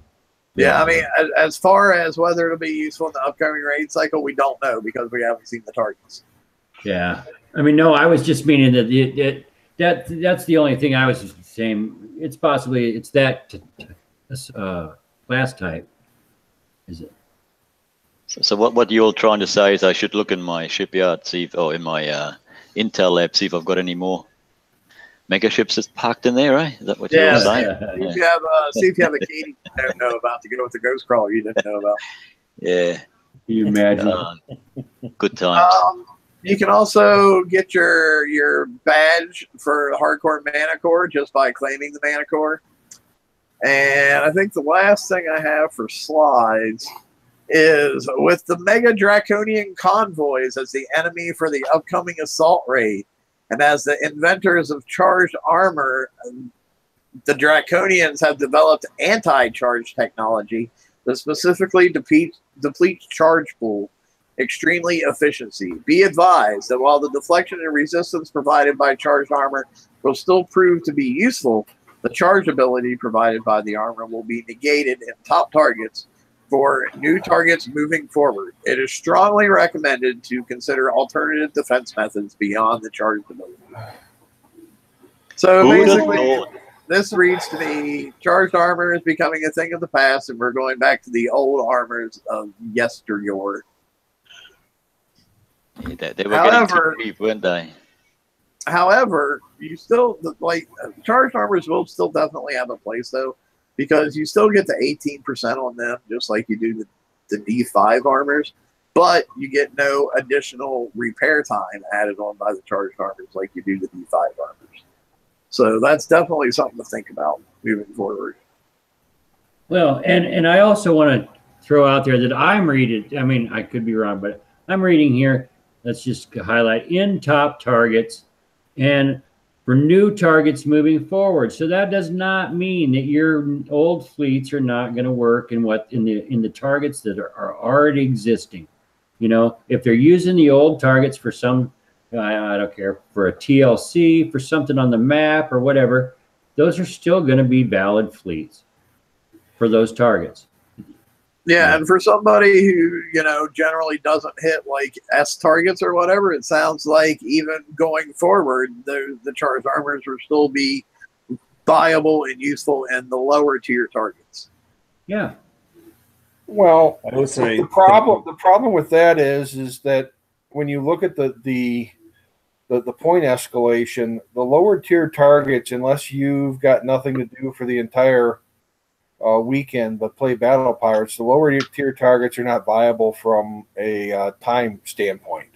Yeah, I mean, as far as whether it'll be useful in the upcoming raid cycle, we don't know because we haven't seen the targets. Yeah. I mean, no, I was just meaning that's the only thing I was saying. It's that class type. Is it? So what you're trying to say is I should look in my shipyard, in my Intel lab, see if I've got any more mega ships that's parked in there, right? Is that what you're saying? See if you have a Katie you don't know about to go with the Ghost Crawler you didn't know about. Yeah. Can you imagine? Good times. You can also get your badge for Hardcore Mana Core just by claiming the Mana Core. And I think the last thing I have for slides is with the Mega Draconian Convoys as the enemy for the upcoming assault raid, and as the inventors of charged armor, the Draconians have developed anti-charge technology that specifically depletes charge pool extremely efficiency. Be advised that while the deflection and resistance provided by charged armor will still prove to be useful, the charge ability provided by the armor will be negated in top targets for new targets moving forward. It is strongly recommended to consider alternative defense methods beyond the charged ability. So basically, this reads to me, charged armor is becoming a thing of the past, and we're going back to the old armors of yesteryear. Yeah, they were getting too cheap, weren't they? However, you still, charged armors will still definitely have a place, though, because you still get the 18% on them, just like you do the D5 armors, but you get no additional repair time added on by the charged armors like you do the D5 armors. So that's definitely something to think about moving forward. Well, and I also want to throw out there that I'm reading, I mean, I could be wrong, but I'm reading here, let's just highlight in top targets and for new targets moving forward. So that does not mean that your old fleets are not going to work in the targets that are already existing. If they're using the old targets for some, I don't care, for a TLC, for something on the map or whatever, those are still going to be valid fleets for those targets. Yeah, and for somebody who, generally doesn't hit like S targets or whatever, it sounds like even going forward, the charged armors will still be viable and useful in the lower tier targets. Yeah. Well, I would say the problem with that is that when you look at the point escalation, the lower tier targets, unless you've got nothing to do for the entire weekend but play Battle Pirates, the lower tier targets are not viable from a time standpoint.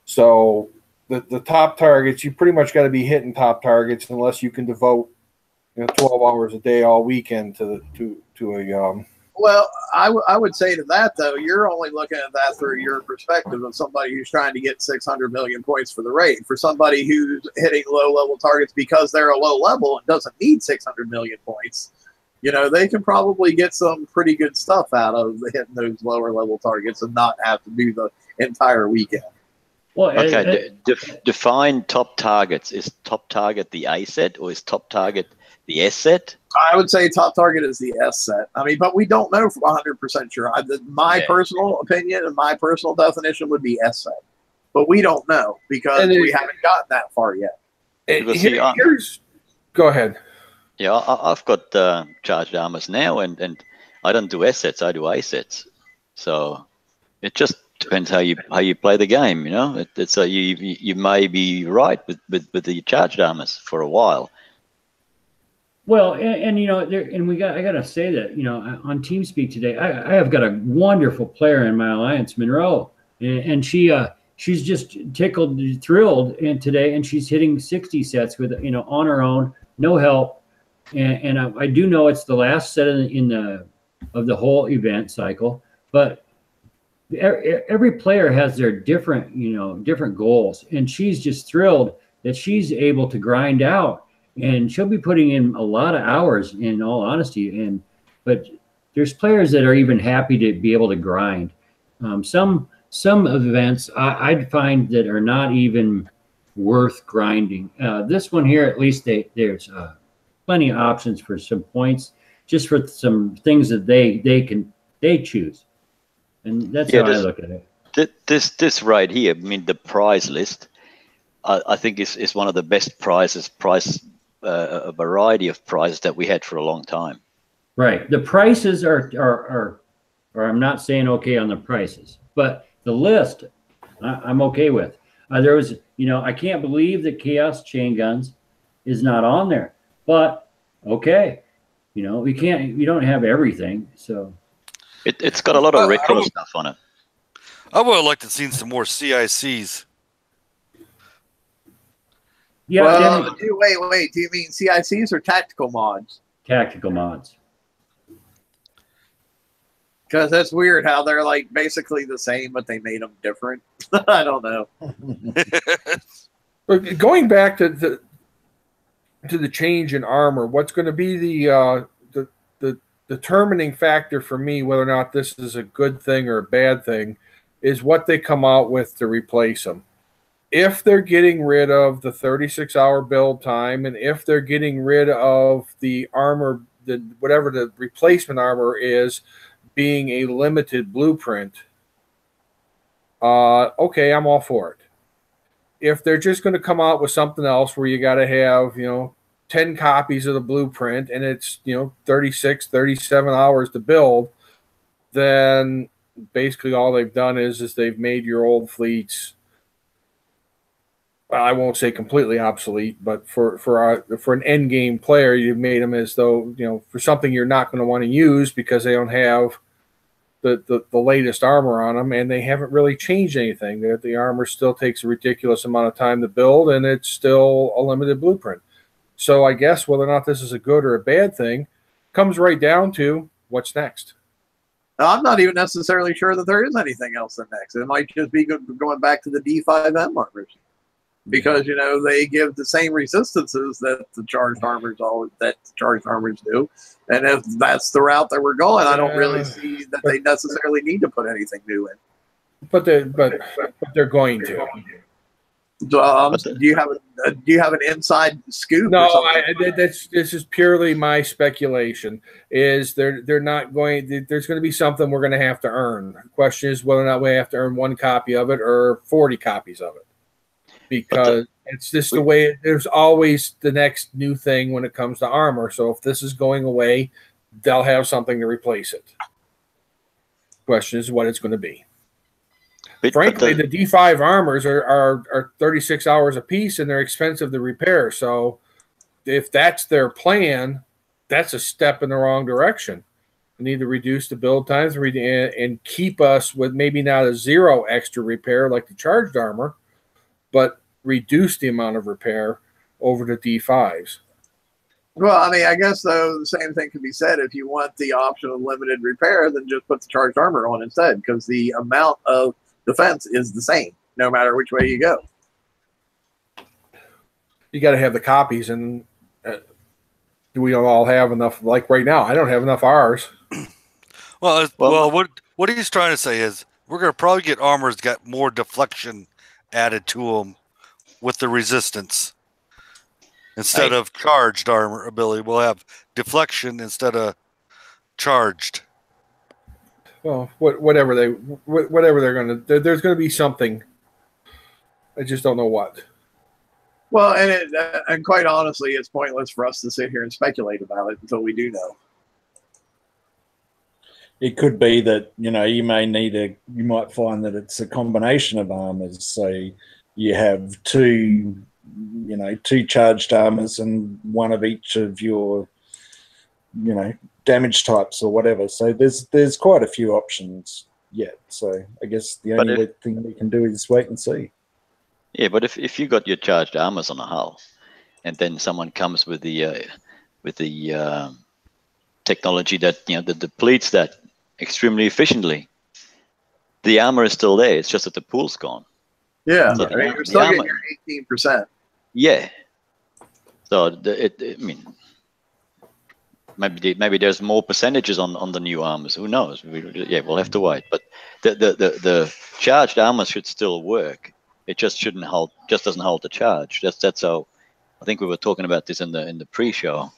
So the top targets, you pretty much got to be hitting top targets unless you can devote 12 hours a day all weekend to Well, I would say to that, though, you're only looking at that through your perspective of somebody who's trying to get 600 million points for the raid. For somebody who's hitting low-level targets because they're a low level and doesn't need 600 million points, you know, they can probably get some pretty good stuff out of hitting those lower-level targets and not have to do the entire weekend. Well, Okay, define top targets. Is top target the A set or is top target the S set? I would say top target is the S set. I mean, but we don't know for 100% sure. My personal opinion and my personal definition would be S set. But we don't know because we haven't gotten that far yet. Go ahead. Yeah, I've got charged armors now, and I don't do S sets, I do A sets. So it just depends how you play the game, you know. It's you may be right with the charged armors for a while. Well, and you know, I gotta say that, you know, on TeamSpeak today, I have got a wonderful player in my alliance, Monroe, and she's just thrilled today, and she's hitting 60 sets with, you know, on her own, no help, and I do know it's the last set of the whole event cycle, but every player has their different goals, and she's just thrilled that she's able to grind out. And she'll be putting in a lot of hours, in all honesty. But there's players that are even happy to be able to grind. Some events I'd find that are not even worth grinding. This one here, at least there's plenty of options for some points, just for some things that they choose. And that's how I look at it. This right here, I mean, the prize list, I think is one of the best a variety of prizes that we had for a long time. Right. The prices are I'm not saying okay on the prices, but the list I'm okay with. There was, you know, I can't believe that Chaos Chain Guns is not on there, but okay, you know, we don't have everything, so it's got a lot of retro stuff on it. I would have liked to seen some more CICs. Yeah. Well, wait. Do you mean CICs or tactical mods? Tactical mods. Because that's weird how they're like basically the same, but they made them different. I don't know. But going back to the change in armor, what's going to be the determining factor for me whether or not this is a good thing or a bad thing is what they come out with to replace them. If they're getting rid of the 36-hour build time, and if they're getting rid of the armor, whatever the replacement armor is, being a limited blueprint, okay, I'm all for it. If they're just going to come out with something else where you got to have, you know, 10 copies of the blueprint and it's, you know, 36, 37 hours to build, then basically all they've done is they've made your old fleets, I won't say completely obsolete, but for an end game player, you've made them as though, you know, for something you're not going to want to use because they don't have the latest armor on them, and they haven't really changed anything. The armor still takes a ridiculous amount of time to build, and it's still a limited blueprint. So I guess whether or not this is a good or a bad thing comes right down to what's next. I'm not even necessarily sure that there is anything else next. It might just be going back to the D5M armors. Because, you know, they give the same resistances that the charged armors do, and if that's the route that we're going, I don't really see that they necessarily need to put anything new in. But they're going to. Do you have an inside scoop? No, this is purely my speculation. Is they're not going? There's going to be something we're going to have to earn. The question is whether or not we have to earn 1 copy of it or 40 copies of it. Because it's just the way there's always the next new thing when it comes to armor. So if this is going away, they'll have something to replace it. Question is what it's going to be. Frankly, the D5 armors are 36 hours a piece, and they're expensive to repair. So if that's their plan, that's a step in the wrong direction. We need to reduce the build times and keep us with maybe not a 0 extra repair like the charged armor, but reduce the amount of repair over the D5s. Well, I mean, I guess though the same thing could be said if you want the option of limited repair, then just put the charged armor on instead, because the amount of defense is the same no matter which way you go. You got to have the copies, and do we all have enough? Like right now, I don't have enough ours. Well, what he's trying to say is we're going to probably get armors that got more deflection added to them with the resistance. Instead of charged armor ability, we'll have deflection instead of charged. Well, whatever they're going to, there's going to be something. I just don't know what. Well, and quite honestly, it's pointless for us to sit here and speculate about it until we do know. It could be that, you know, you might find that it's a combination of armors. So you have two charged armors and one of each of your, you know, damage types or whatever. So there's quite a few options yet. So I guess the only thing we can do is wait and see. Yeah, but if you got your charged armors on a hull, and then someone comes with the technology that, you know, that depletes that extremely efficiently, the armor is still there. It's just that the pool's gone. Yeah, So you're still getting your 18%. Yeah. So I mean, maybe there's more percentages on the new armors. Who knows? We'll have to wait. But the charged armor should still work. It just doesn't hold the charge. That's how. I think we were talking about this in the pre-show.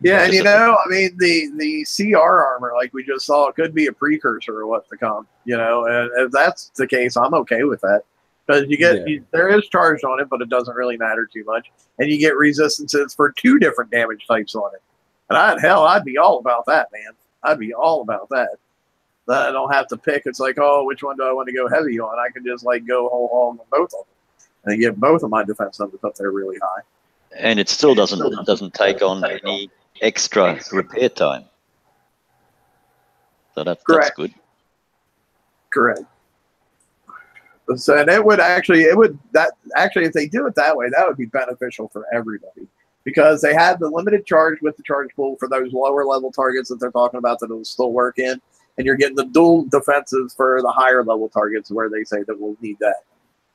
Yeah, and you know, I mean, the CR armor, like we just saw, could be a precursor of what's to come. You know, and if that's the case, I'm okay with that, because there is charged on it, but it doesn't really matter too much, and you get resistances for 2 different damage types on it. And I'd be all about that, man. I'd be all about that. That I don't have to pick. It's like, oh, which one do I want to go heavy on? I can just like go whole hog on both of them and get both of my defense numbers up there really high. And it still doesn't take on any extra repair time. So that's good. Correct. So, and if they do it that way, that would be beneficial for everybody, because they had the limited charge with the charge pool for those lower level targets that they're talking about that will still work in. And you're getting the dual defenses for the higher level targets where they say that we'll need that.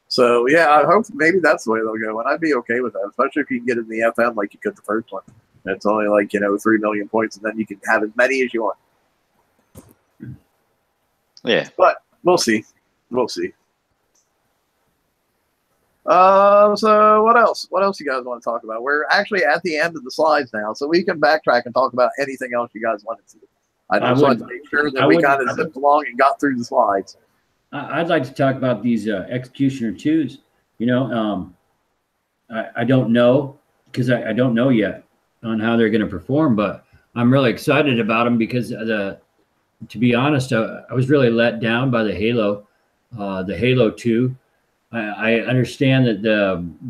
So, yeah, I hope maybe that's the way they'll go. And I'd be okay with that, especially if you can get in the FM like you could the first one. It's only like, 3 million points, and then you can have as many as you want. Yeah. But we'll see. We'll see. So what else? What else you guys want to talk about? We're actually at the end of the slides now, so we can backtrack and talk about anything else you guys wanted to. I just wanted to make sure that we kind of zipped along and got through the slides. I'd like to talk about these Executioner 2s. You know, I don't know, because I don't know yet on how they're going to perform, but I'm really excited about them because, to be honest, I was really let down by the Halo 2. I understand that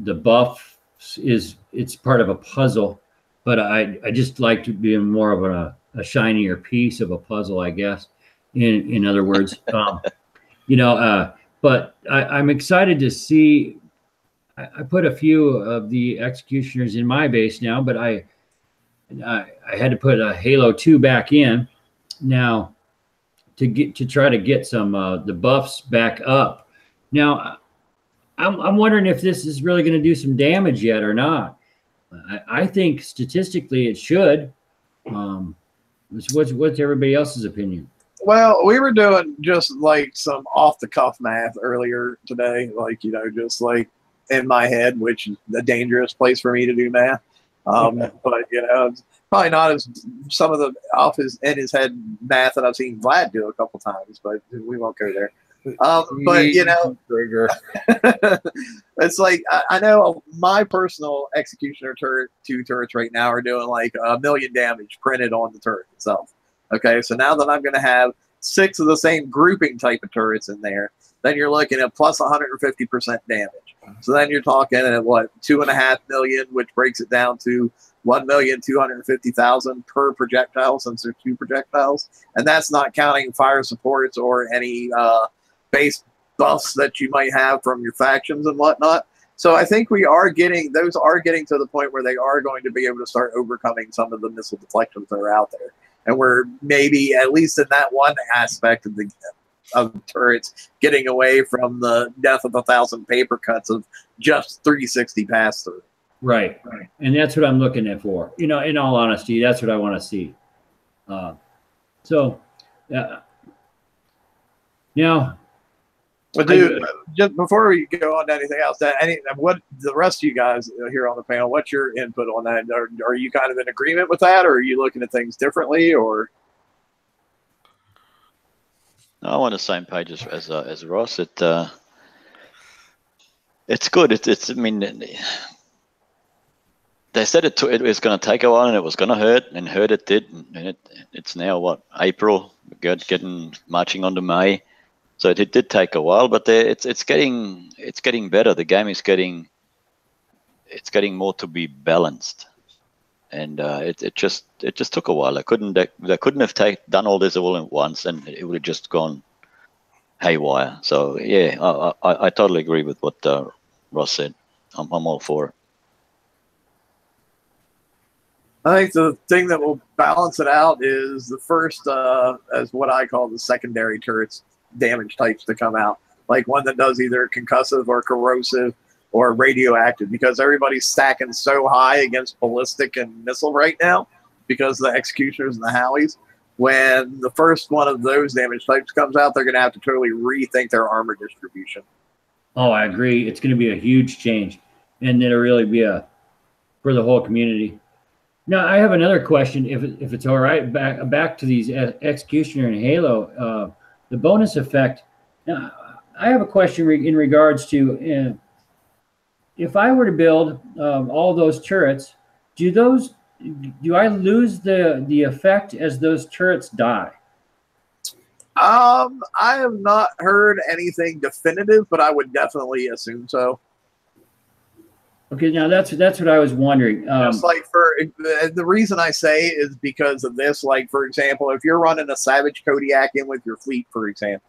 the buff it's part of a puzzle, but I just like to be more of a shinier piece of a puzzle, I guess. In other words, but I'm excited to see. I put a few of the Executioners in my base now, but I had to put a Halo 2 back in now to try to get some the buffs back up. Now, I'm wondering if this is really going to do some damage yet or not. I think statistically it should. What's everybody else's opinion? Well, we were doing just like some off the cuff math earlier today, like, just like in my head, which is a dangerous place for me to do math. But it's probably not as some of the in his head math that I've seen Vlad do a couple times, but we won't go there. But it's like I know my personal Executioner 2 turrets right now are doing like 1 million damage printed on the turret itself. Okay, so now that I'm going to have 6 of the same grouping type of turrets in there, then you're looking at plus 150% damage. So then you're talking at what, 2.5 million, which breaks it down to 1,250,000 per projectile, since there's 2 projectiles, and that's not counting fire supports or any base buffs that you might have from your factions and whatnot. So I think those are getting to the point where they are going to be able to start overcoming some of the missile deflections that are out there. And we're maybe, at least in that one aspect of turrets, getting away from the death of 1,000 paper cuts of just 360 pass through. Right. And that's what I'm looking at for. You know, in all honesty, that's what I want to see. Now, but dude, just before we go on to anything else, what the rest of you guys here on the panel, what's your input on that? Are you kind of in agreement with that, or are you looking at things differently, or? I'm on the same page as Ross. It's good. It's. I mean, they said it was going to take a while and it was going to hurt, and it did. And it's now what, April, getting marching on to May. So it did take a while, but it's getting better. The game is getting more to be balanced, and it just took a while. They couldn't have done all this all at once, and it would have just gone haywire. So yeah, I totally agree with what Ross said. I'm all for it. I think the thing that will balance it out is the first, as what I call the secondary turrets damage types to come out, like one that does either concussive or corrosive or radioactive, because everybody's stacking so high against ballistic and missile right now because of the executioners and the Howies. When the first one of those damage types comes out, they're going to have to totally rethink their armor distribution. Oh, I agree. It's going to be a huge change, and it'll really be for the whole community. Now, I have another question, if it's all right. Back to these Executioner and Halo, the bonus effect. Now, I have a question in regards to if I were to build all those turrets, do I lose the effect as those turrets die? I have not heard anything definitive, but I would definitely assume so. Okay, now that's what I was wondering. Just like the reason I say is because of this. Like, for example, if you're running a Savage Kodiak in with your fleet, for example,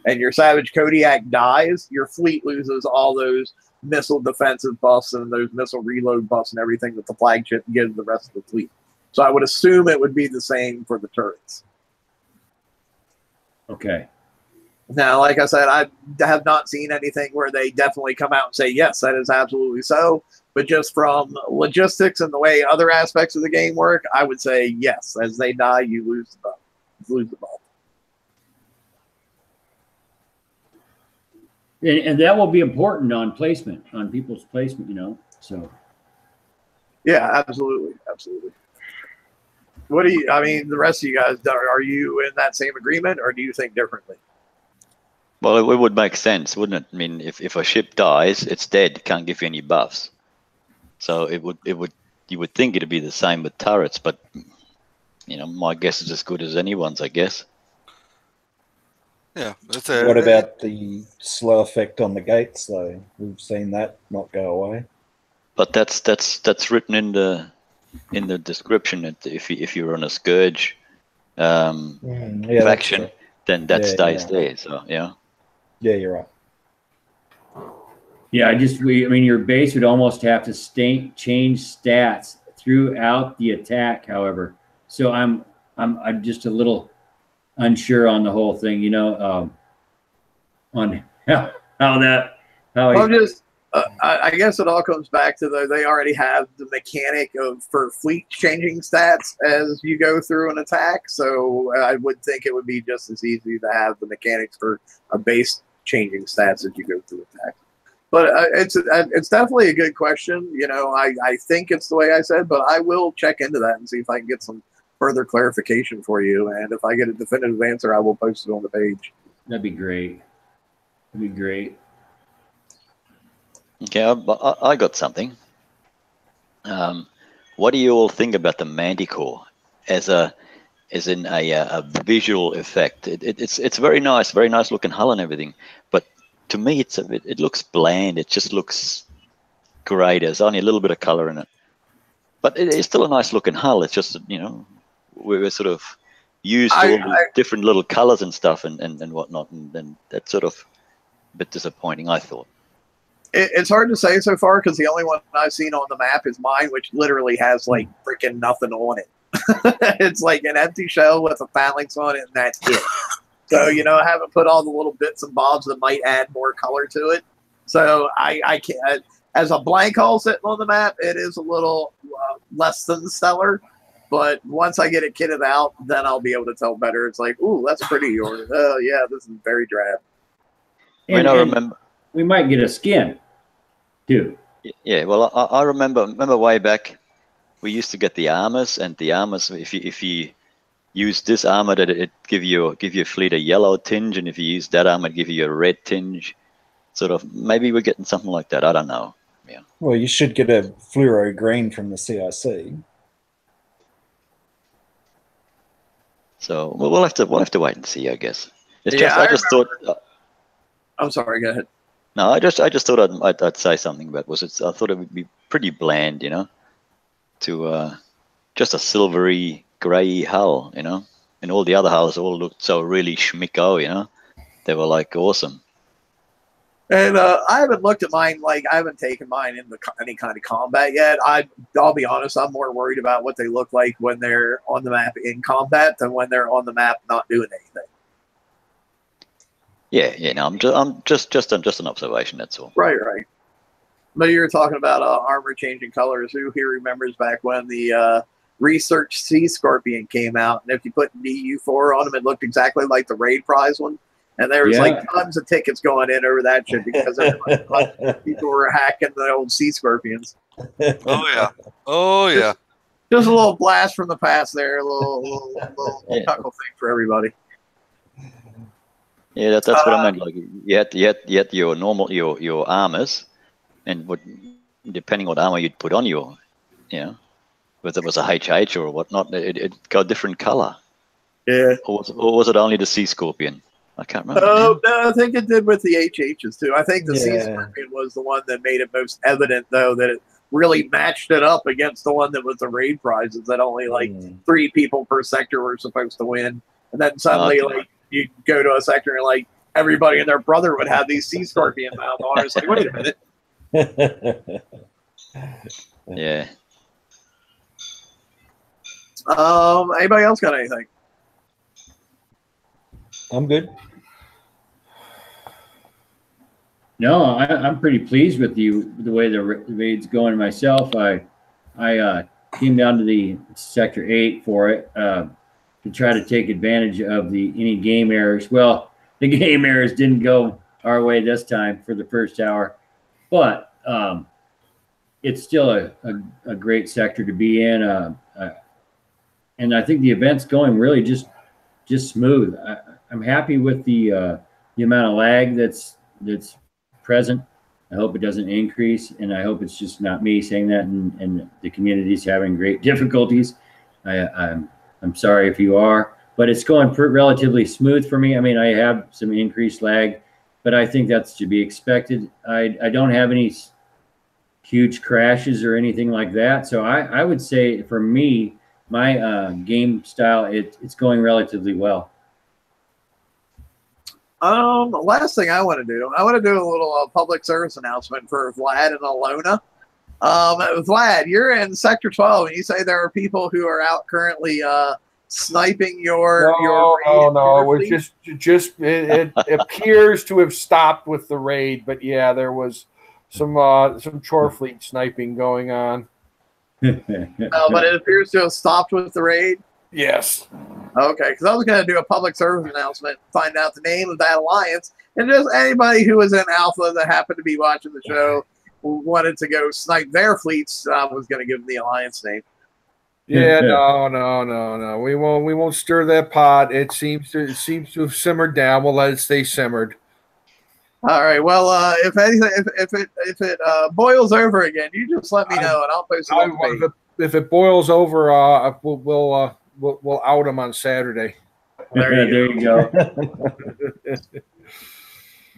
and your Savage Kodiak dies, your fleet loses all those missile defensive buffs and those missile reload buffs and everything that the flagship gives the rest of the fleet. So I would assume it would be the same for the turrets. Okay. Now, like I said, I have not seen anything where they definitely come out and say, yes, that is absolutely so. But just from logistics and the way other aspects of the game work, I would say, yes, as they die, you lose the buff. Lose the buff. And that will be important on placement, on people's placement, you know. So. Yeah, absolutely. Absolutely. What do you, I mean, the rest of you guys, are you in that same agreement, or do you think differently? Well, it would make sense, wouldn't it? I mean, if a ship dies, it's dead. Can't give you any buffs. So you would think it'd be the same with turrets, but you know, my guess is as good as anyone's, I guess. Yeah. What about the slow effect on the gates, though? We've seen that not go away. But that's written in the description that if you're on a scourge faction, then that stays there. So yeah. Yeah, you're right. Yeah, I mean, your base would almost have to change stats throughout the attack. However, so I'm just a little unsure on the whole thing, you know, on I guess it all comes back to they already have the mechanic for fleet changing stats as you go through an attack. So I would think it would be just as easy to have the mechanics for a base changing stats as you go through attack. But it's definitely a good question. You know, I think it's the way I said, but I will check into that and see if I can get some further clarification for you. And if I get a definitive answer, I will post it on the page. That'd be great. That'd be great. Okay, I got something. What do you all think about the Manticore as in a visual effect? It's very nice looking hull and everything, but to me it looks bland. It just looks grey. There's only a little bit of color in it, but it's still a nice looking hull. It's just, you know, we're sort of used to all the different little colors and stuff and whatnot, and that's sort of a bit disappointing, I thought. It's hard to say so far because the only one I've seen on the map is mine, which literally has like freaking nothing on it. It's like an empty shell with a phalanx on it, and that's it. So, you know, I haven't put all the little bits and bobs that might add more color to it. So I can't, as a blank hull sitting on the map, it is a little less than stellar. But once I get it kitted out, then I'll be able to tell better. It's like, ooh, that's pretty, or oh yeah, this is very drab. And, I remember we might get a skin too. Yeah, well, I remember way back, we used to get the armors, and the armors, if you use this armor, that it give your fleet a yellow tinge, and if you use that armor, it give you a red tinge. Sort of, maybe we're getting something like that. I don't know. Yeah. Well, you should get a fluoro green from the CIC. So we'll have to wait and see, I guess. It's Yeah, I just thought. I'm sorry. Go ahead. No, I just thought I'd say something about I thought it would be pretty bland, you know, to just a silvery grey hull, you know, and all the other hulls all looked so really schmicko, you know, they were like awesome. And I haven't looked at mine, like I haven't taken mine into any kind of combat yet. I'll be honest, I'm more worried about what they look like when they're on the map in combat than when they're on the map not doing anything. Yeah, no, I'm just an observation. That's all. Right. But you were talking about armor changing colors. Who here remembers back when the Research Sea Scorpion came out, and if you put DU4 on them, it looked exactly like the Raid Prize one. And there was like tons of tickets going in over that shit because people were hacking the old Sea Scorpions. Oh yeah. Just a little blast from the past there, a little chuckle thing for everybody. Yeah, that's what I meant. Like you had your normal your armors, and depending what armor you'd put on you know, whether it was a HH or whatnot, it got a different color. Yeah. Or was it only the Sea Scorpion? I can't remember. Oh, no, I think it did with the HHs too. I think the Sea Scorpion was the one that made it most evident, though, that it really matched it up against the one that was the raid prizes that only like 3 people per sector were supposed to win. And then suddenly, like, you go to a sector and like everybody and their brother would have these Sea Scorpion mount on. It's like, wait a minute. Yeah. Anybody else got anything? I'm good. No, I'm pretty pleased with the way the raid's going myself. I came down to the Sector 8 for it to try to take advantage of any game errors. Well, the game errors didn't go our way this time for the first hour, but it's still a great sector to be in. And I think the event's going really just smooth. I'm happy with the amount of lag that's present. I hope it doesn't increase, and I hope it's just not me saying that, and the community's having great difficulties. I'm sorry if you are, but it's going relatively smooth for me. I mean, I have some increased lag, but I think that's to be expected. I don't have any huge crashes or anything like that, so I would say for me, my game style, it's going relatively well. The last thing I want to do a little public service announcement for Vlad and Alona. Vlad, you're in Sector 12, and you say there are people who are out currently sniping your. No. It was it appears to have stopped with the raid, but yeah, there was some chore fleet sniping going on. But it appears to have stopped with the raid. Yes. Okay, because I was going to do a public service announcement, find out the name of that alliance, and just anybody who was in Alpha that happened to be watching the show wanted to go snipe their fleets. I was going to give them the alliance name. Yeah, no. We won't stir that pot. It seems to have simmered down. We'll let it stay simmered. All right. Well, if anything, if it boils over again, you just let me know, and I'll post it on the page. If it boils over, we'll out them on Saturday. There you go.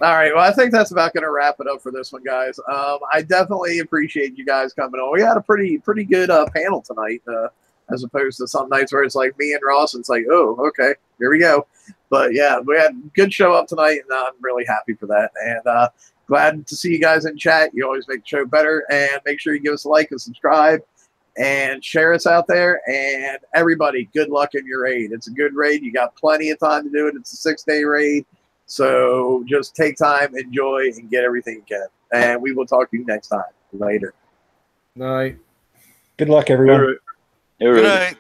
All right. Well, I think that's about going to wrap it up for this one, guys. I definitely appreciate you guys coming on. We had a pretty good panel tonight, as opposed to some nights where it's like me and Ross, and it's like, oh, okay, here we go. But yeah, we had a good show up tonight, and I'm really happy for that. And glad to see you guys in chat. You always make the show better. And make sure you give us a like and subscribe and share us out there. And everybody, good luck in your raid. It's a good raid. You got plenty of time to do it. It's a 6-day raid. So just take time, enjoy, and get everything you can. And we will talk to you next time. Later. Night. Good luck, everyone. All right. Good night.